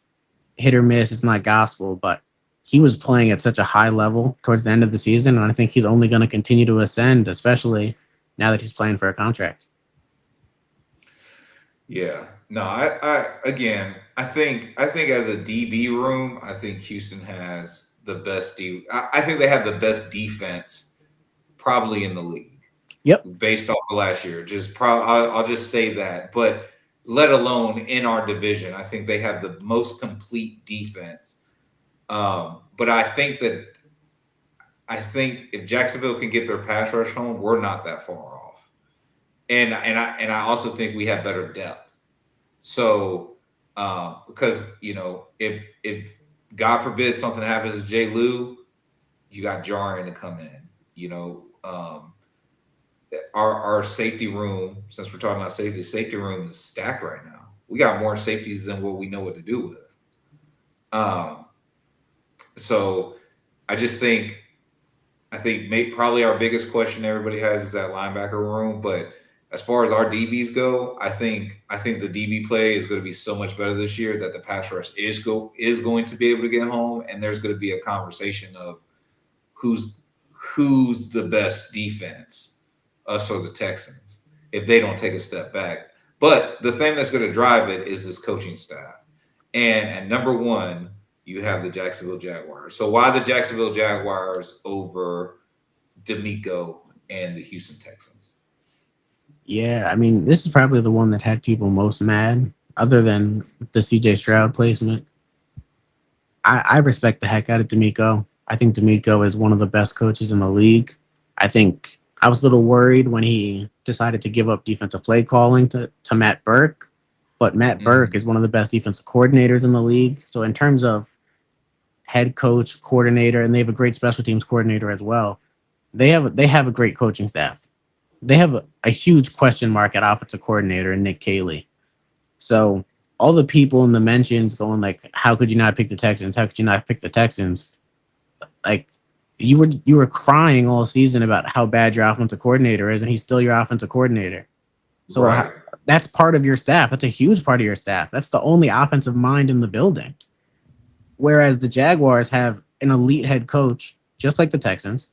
hit or miss. It's not gospel, but he was playing at such a high level towards the end of the season, and I think he's only going to continue to ascend, especially now that he's playing for a contract. Yeah. No, I think as a DB room, I think Houston has the best I think they have the best defense probably in the league. Yep. Based off of last year. I'll just say that. But let alone in our division, I think they have the most complete defense. But I think if Jacksonville can get their pass rush home, we're not that far off. And I also think we have better depth. So because if God forbid something happens to Jay Lou, you got Jarring to come in. Our safety room, since we're talking about safety room is stacked right now. We got more safeties than what we know what to do with. So I think probably our biggest question everybody has is that linebacker room. But as far as our DBs go, I think the DB play is going to be so much better this year that the pass rush is going to be able to get home, and there's going to be a conversation of who's the best defense, us or the Texans, if they don't take a step back. But the thing that's going to drive it is this coaching staff. And at number 1, you have the Jacksonville Jaguars. So why the Jacksonville Jaguars over DeMeco and the Houston Texans? Yeah, this is probably the one that had people most mad, other than the CJ Stroud placement. I respect the heck out of DeMeco. I think DeMeco is one of the best coaches in the league. I think I was a little worried when he decided to give up defensive play calling to Matt Burke, but Matt Burke is one of the best defensive coordinators in the league. So in terms of head coach, coordinator, and they have a great special teams coordinator as well. They have a great coaching staff. They have a huge question mark at offensive coordinator and Nick Caley. So all the people in the mentions going like, how could you not pick the Texans? How could you not pick the Texans? Like you were crying all season about how bad your offensive coordinator is, and he's still your offensive coordinator. So that's part of your staff. That's a huge part of your staff. That's the only offensive mind in the building. Whereas the Jaguars have an elite head coach, just like the Texans.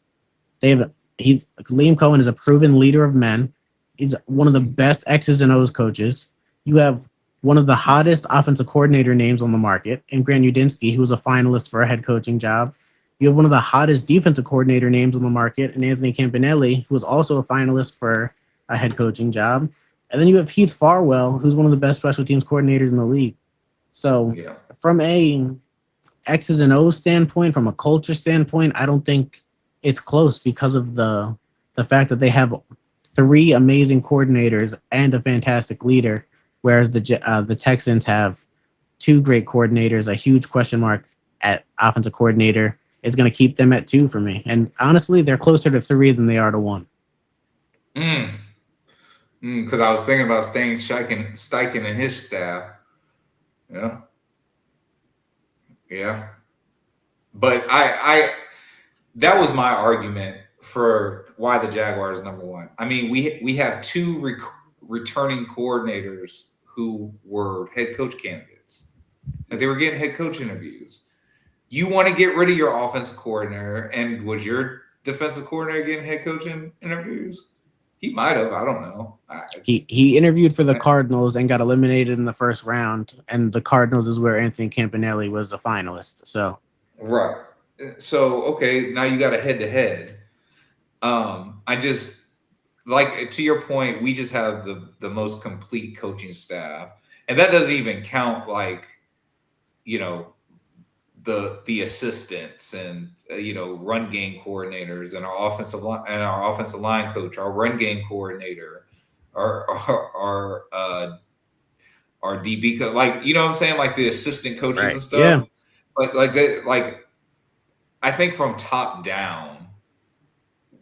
Liam Cohen is a proven leader of men. He's one of the best X's and O's coaches. You have one of the hottest offensive coordinator names on the market, in Grant Udinski, who was a finalist for a head coaching job. You have one of the hottest defensive coordinator names on the market, and Anthony Campanelli, who was also a finalist for a head coaching job. And then you have Heath Farwell, who's one of the best special teams coordinators in the league. So from a X's and O's standpoint, from a culture standpoint, I don't think it's close because of the fact that they have 3 amazing coordinators and a fantastic leader, whereas the Texans have 2 great coordinators. A huge question mark at offensive coordinator is going to keep them at 2 for me. And honestly, they're closer to 3 than they are to 1. Because I was thinking about Steichen and his staff. Yeah. But I that was my argument for why the Jaguars is number 1. I mean, we have 2 returning coordinators who were head coach candidates. Like they were getting head coach interviews. You want to get rid of your offensive coordinator, and was your defensive coordinator getting head coaching interviews? He might have. I don't know. He interviewed for the Cardinals and got eliminated in the first round, and the Cardinals is where Anthony Campanelli was the finalist. So right. So okay, now you got a head-to-head. I just like to your point. We just have the most complete coaching staff, and that doesn't even count like the assistants and run game coordinators and our offensive line coach, our run game coordinator, our DB coach, like what I'm saying, like the assistant coaches and stuff. Yeah. Like I think from top down,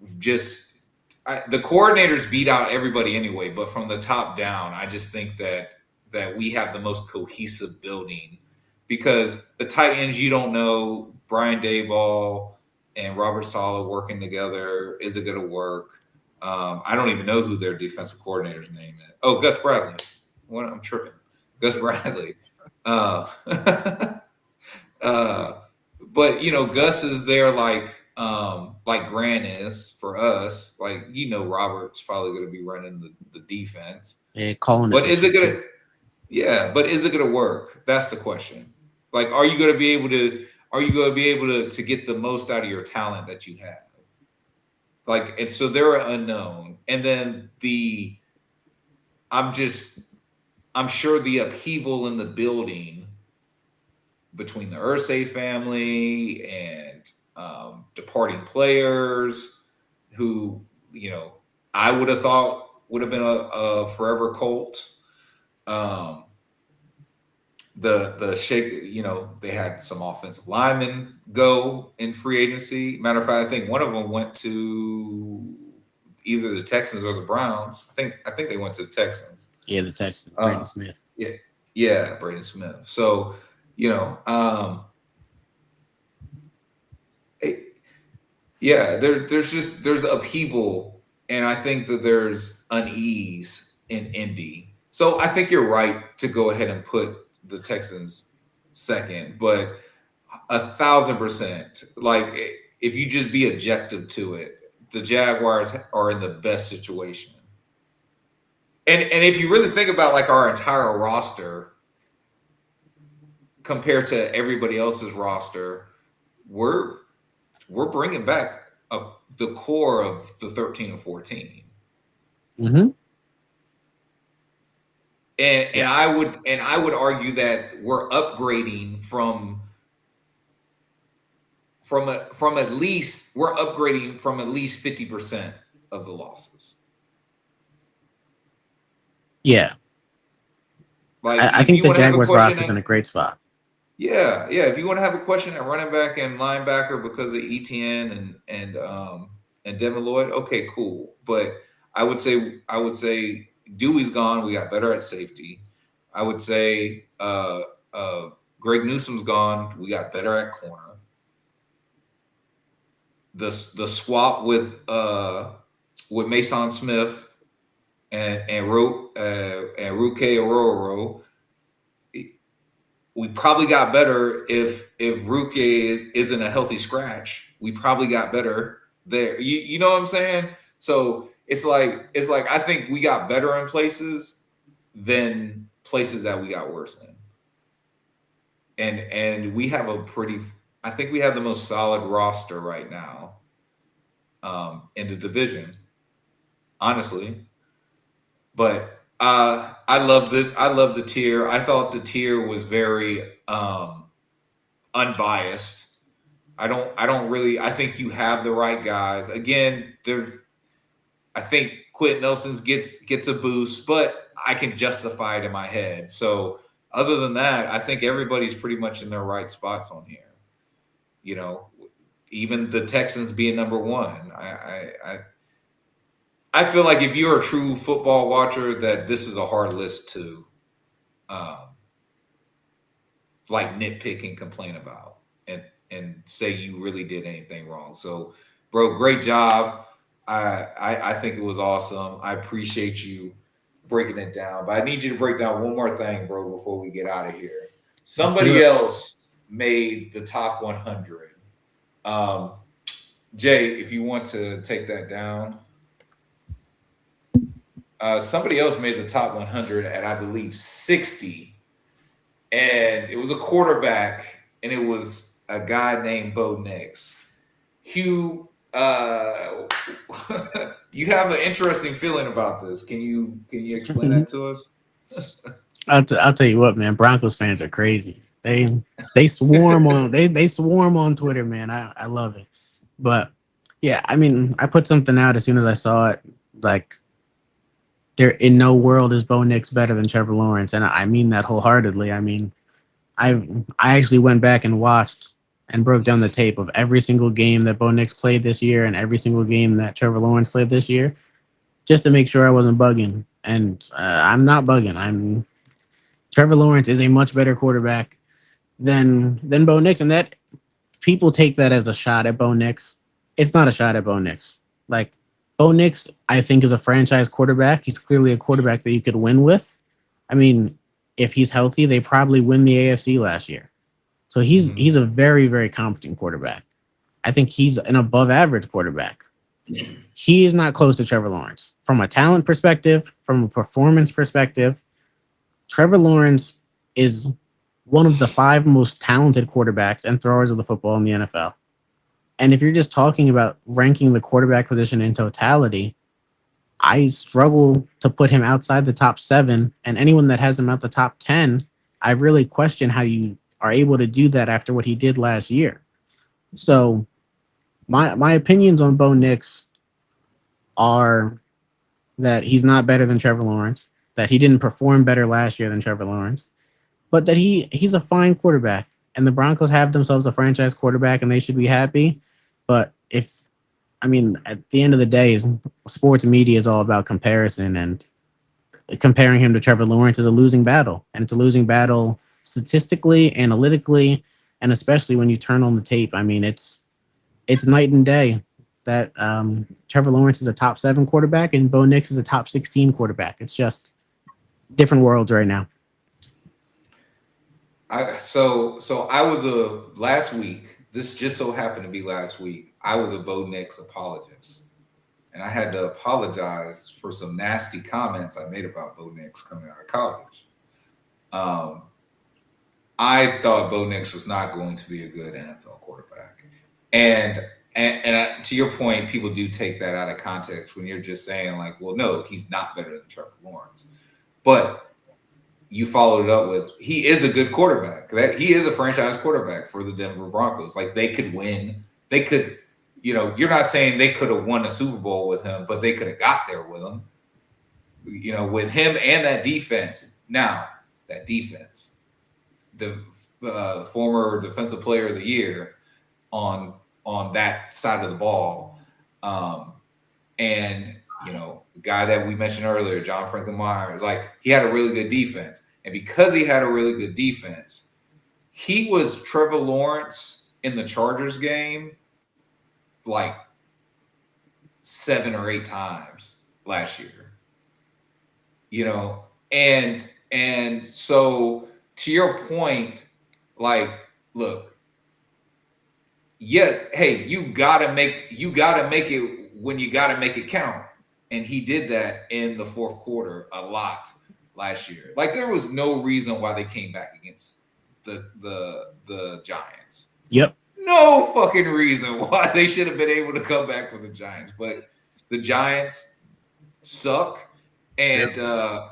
the coordinators beat out everybody anyway. But from the top down, I just think that we have the most cohesive building. Because the tight ends, you don't know, Brian Daboll and Robert Saleh working together. Is it going to work? I don't even know who their defensive coordinator's name is. Oh, Gus Bradley. I'm tripping. Gus Bradley. But, Gus is there like Grant is for us. Like, Robert's probably going to be running the defense. Yeah, calling but it. Is it going to – yeah, but is it going to work? That's the question. Like, are you going to be able to get the most out of your talent that you have? Like, and so they're unknown. And then I'm sure the upheaval in the building between the Irsay family and departing players who, I would have thought would have been a forever Colt. The shake, they had some offensive linemen go in free agency. Matter of fact, I think one of them went to either the Texans or the Browns. I think they went to the Texans. Yeah, the Texans. Braden Smith. Yeah, Braden Smith. So, there's upheaval, and I think that there's unease in Indy. So I think you're right to go ahead and put the Texans second, but 1,000%. Like, if you just be objective to it, the Jaguars are in the best situation. And if you really think about like our entire roster compared to everybody else's roster, we're bringing back the core of the 13 and 14. Mm-hmm. And I would argue that we're upgrading from at least 50% of the losses. Yeah. Like, I if think you the want to have a Jaguars question, roster is in a great spot. yeah. If you want to have a question at running back and linebacker because of ETN and Devin Lloyd, okay, cool. But I would say Dewey's gone. We got better at safety. I would say Greg Newsom's gone. We got better at corner. The swap with Mason Smith and Ruke Ororo, we probably got better if Ruke isn't a healthy scratch. We probably got better there. You know what I'm saying? So it's like I think we got better in places than places that we got worse in. And we have I think we have the most solid roster right now in the division, honestly. But I love the tier. I thought the tier was very unbiased. I think you have the right guys. Again, I think Quentin Nelson gets a boost, but I can justify it in my head. So other than that, I think everybody's pretty much in their right spots on here. You know, even the Texans being number one. I feel like if you're a true football watcher, that this is a hard list to like nitpick and complain about and say you really did anything wrong. So, bro, great job. I think it was awesome. I appreciate you breaking it down. But I need you to break down one more thing, bro, before we get out of here. Somebody else made the top 100. Jay, if you want to take that down. Somebody else made the top 100 at, I believe, 60. And it was a quarterback, and it was a guy named Bo Nix. Hugh, you have an interesting feeling about this. Can you explain that to us? I'll tell you what, man. Broncos fans are crazy. They swarm on they swarm on Twitter, man. I love it. But yeah, I mean, I put something out as soon as I saw it. Like, there in no world is Bo Nix better than Trevor Lawrence, and I mean that wholeheartedly. I mean, I actually went back and watched and broke down the tape of every single game that Bo Nix played this year and every single game that Trevor Lawrence played this year, just to make sure I wasn't bugging. And I'm not bugging. Trevor Lawrence is a much better quarterback than Bo Nix, and that people take that as a shot at Bo Nix. It's not a shot at Bo Nix. Like, Bo Nix, I think, is a franchise quarterback. He's clearly a quarterback that you could win with. I mean, if he's healthy, they probably win the AFC last year. So he's a very, very competent quarterback. I think he's an above average quarterback. He is not close to Trevor Lawrence. From a talent perspective, from a performance perspective, Trevor Lawrence is one of the 5 most talented quarterbacks and throwers of the football in the NFL. And if you're just talking about ranking the quarterback position in totality, I struggle to put him outside the top 7. And anyone that has him out the top 10, I really question how you are able to do that after what he did last year. So my opinions on Bo Nix are that he's not better than Trevor Lawrence, that he didn't perform better last year than Trevor Lawrence, but that he's a fine quarterback. And the Broncos have themselves a franchise quarterback, and they should be happy. But at the end of the day, sports media is all about comparison, and comparing him to Trevor Lawrence is a losing battle. And it's a losing battle statistically, analytically, and especially when you turn on the tape. I mean, it's night and day that Trevor Lawrence is a top 7 quarterback and Bo Nix is a top 16 quarterback. It's just different worlds right now. So I was last week. This just so happened to be last week. I was a Bo Nix apologist, and I had to apologize for some nasty comments I made about Bo Nix coming out of college. I thought Bo Nix was not going to be a good NFL quarterback, and to your point, people do take that out of context when you're just saying like, well, no, he's not better than Trevor Lawrence, but you followed it up with he is a good quarterback. That he is a franchise quarterback for the Denver Broncos. Like, they could win. They could, you're not saying they could have won a Super Bowl with him, but they could have got there with him. With him and that defense. Now, that defense. The former defensive player of the year on that side of the ball. And, you know, the guy that we mentioned earlier, John Franklin Myers, like he had a really good defense. And because he had a really good defense, he was Trevor Lawrence in the Chargers game like 7 or 8 times last year. You know, and so to your point, like, look, yeah, hey, you gotta make it when you gotta make it count. And he did that in the fourth quarter a lot last year. Like there was no reason why they came back against the Giants. Yep. No fucking reason why they should have been able to come back with the Giants. But the Giants suck. And the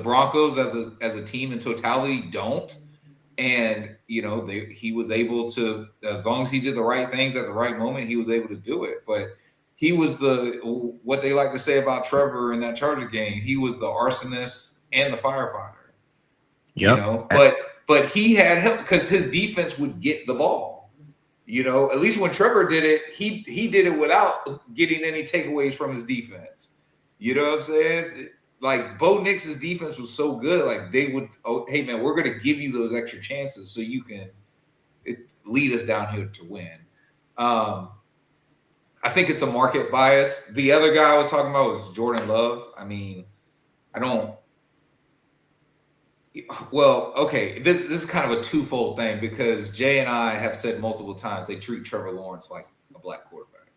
Broncos as a team in totality don't. And you know, he was able to, as long as he did the right things at the right moment, he was able to do it. But he was what they like to say about Trevor in that Charger game. He was the arsonist and the firefighter. Yep. You know, but he had help because his defense would get the ball. You know, at least when Trevor did it, he did it without getting any takeaways from his defense. You know what I'm saying? Like Bo Nix's defense was so good, like they would, hey man, we're going to give you those extra chances so you can lead us down here to win. I think it's a market bias. The other guy I was talking about was Jordan Love. I mean, well, okay, this is kind of a twofold thing because Jay and I have said multiple times they treat Trevor Lawrence like a black quarterback.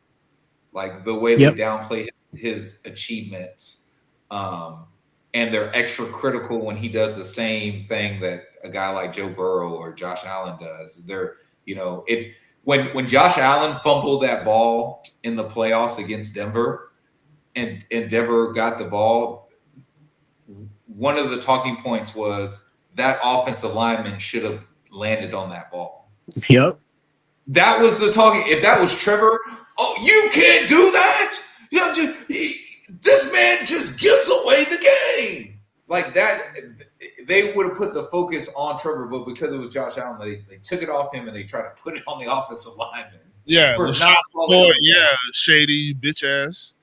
Like the way they downplay his achievements. And they're extra critical when he does the same thing that a guy like Joe Burrow or Josh Allen does. They're, you know, when Josh Allen fumbled that ball in the playoffs against Denver and Denver got the ball, one of the talking points was that offensive lineman should have landed on that ball. Yep. That was the talking. If that was Trevor, oh, you can't do that. You know, this man just gives away the game. Like that, they would have put the focus on Trevor, but because it was Josh Allen, they took it off him and they tried to put it on the offensive lineman. Yeah, for not boy, yeah, shady bitch ass.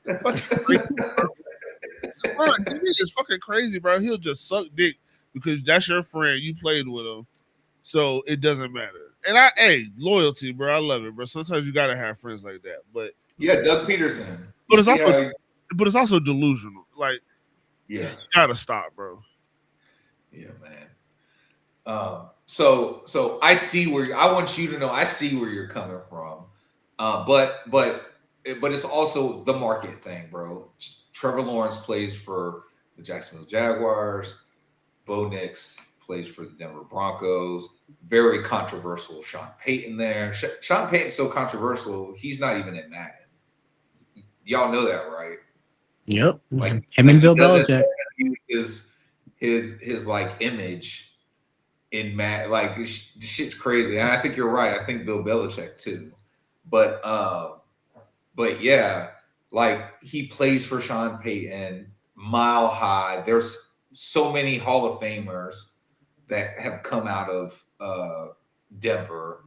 Bro, he is fucking crazy, bro. He'll just suck dick because that's your friend. You played with him, so it doesn't matter. And loyalty, bro. I love it, bro. Sometimes you gotta have friends like that. But yeah, Doug Peterson. But it's also delusional. Like, yeah, you gotta stop, bro. Yeah, man. So I see where I want you to know. I see where you're coming from. But it's also the market thing, bro. Trevor Lawrence plays for the Jacksonville Jaguars. Bo Nix plays for the Denver Broncos. Very controversial. Sean Payton there. Sean Payton's so controversial. He's not even in Madden. Y'all know that, right? Yep. Like him and Bill Belichick. His like image in Madden. Like this shit's crazy. And I think you're right. I think Bill Belichick too. But yeah, like he plays for Sean Payton, Mile High. There's so many Hall of Famers that have come out of Denver.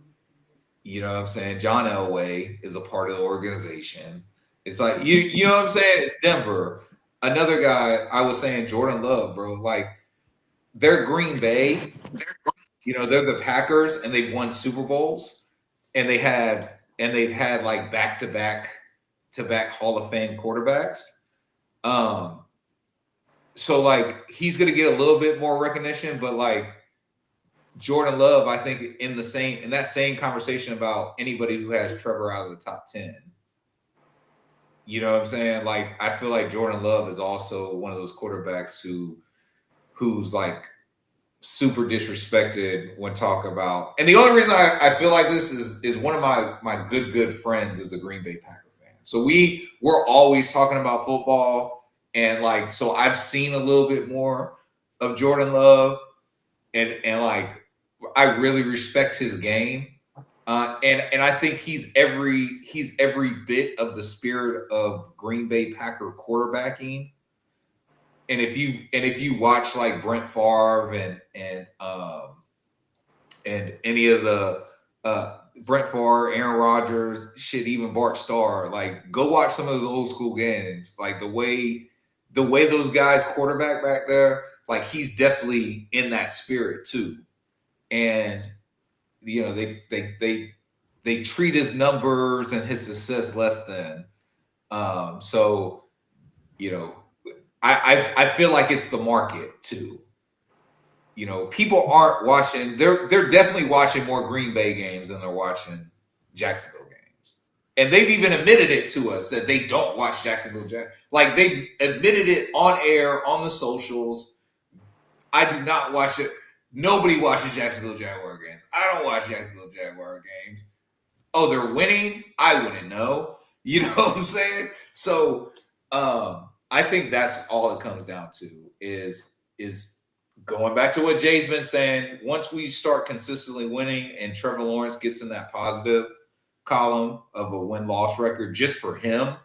You know what I'm saying? John Elway is a part of the organization. It's like you know what I'm saying? It's Denver. Another guy I was saying, Jordan Love, bro. Like they're Green Bay. They're the Packers, and they've won Super Bowls, and they've had like back-to-back Hall of Fame quarterbacks. So like he's gonna get a little bit more recognition, but like Jordan Love, I think in that same conversation about anybody who has Trevor out of the top 10. You know what I'm saying? Like I feel like Jordan Love is also one of those quarterbacks who's like super disrespected when talking about. And the only reason I feel like this is one of my good friends is a Green Bay Packer fan. So we're always talking about football, and like so I've seen a little bit more of Jordan Love, and like I really respect his game. And I think he's every bit of the spirit of Green Bay Packer quarterbacking. And if you watch like Brent Favre and any of the Brent Favre, Aaron Rodgers, shit, even Bart Starr, like go watch some of those old school games. Like the way those guys quarterback back there, like he's definitely in that spirit too. And you know, they treat his numbers and his success less than. So, you know, I feel like it's the market too. You know, people aren't watching. They're definitely watching more Green Bay games than they're watching Jacksonville games. And they've even admitted it to us that they don't watch Jacksonville. Like they admitted it on air, on the socials. I do not watch it. Nobody watches Jacksonville Jaguar games. I don't watch Jacksonville Jaguar games. Oh, they're winning? I wouldn't know. You know what I'm saying? So I think that's all it comes down to is going back to what Jay's been saying. Once we start consistently winning and Trevor Lawrence gets in that positive column of a win-loss record just for him,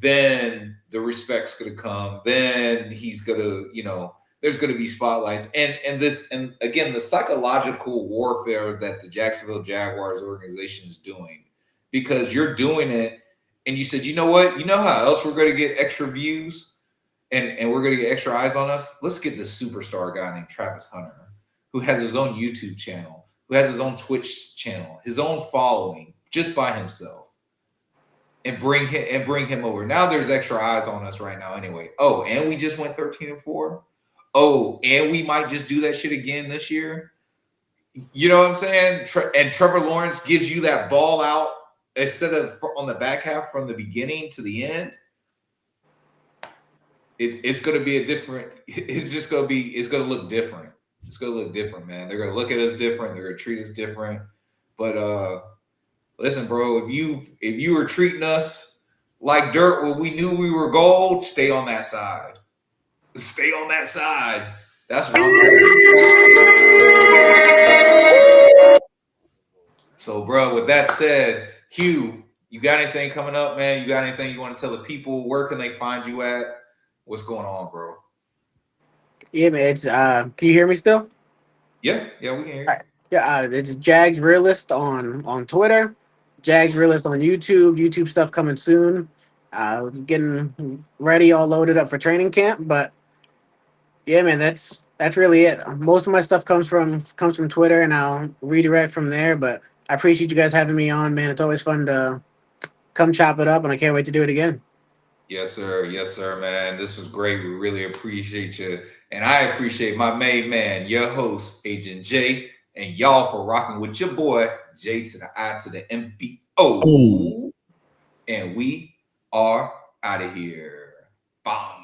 then the respect's going to come. Then he's going to, you know, there's going to be spotlights. And again, the psychological warfare that the Jacksonville Jaguars organization is doing, because you're doing it and you said, you know what? You know how else we're going to get extra views and we're going to get extra eyes on us? Let's get this superstar guy named Travis Hunter, who has his own YouTube channel, who has his own Twitch channel, his own following just by himself, and bring him over. Now there's extra eyes on us right now anyway. Oh, and we just went 13-4. Oh, and we might just do that shit again this year. You know what I'm saying? And Trevor Lawrence gives you that ball out instead of on the back half from the beginning to the end. It's going to be a different. It's going to look different. It's going to look different, man. They're going to look at us different. They're going to treat us different. But listen, bro, if you were treating us like dirt when we knew we were gold, stay on that side. Stay on that side. That's what I'm telling you. So, bro, with that said, Hugh, you got anything coming up, man? You got anything you want to tell the people? Where can they find you at? What's going on, bro? Yeah, man. It's can you hear me still? Yeah, we can hear you. All right. Yeah, it's Jags Realist on Twitter, Jags Realist on YouTube. YouTube stuff coming soon. Getting ready, all loaded up for training camp. But yeah, man, that's really it. Most of my stuff comes from Twitter, and I'll redirect from there. But I appreciate you guys having me on, man. It's always fun to come chop it up, and I can't wait to do it again. Yes, sir, man. This was great. We really appreciate you. And I appreciate my main man, your host, Agent J, and y'all for rocking with your boy, J to the I to the M-B-O. And we are out of here. Bomb.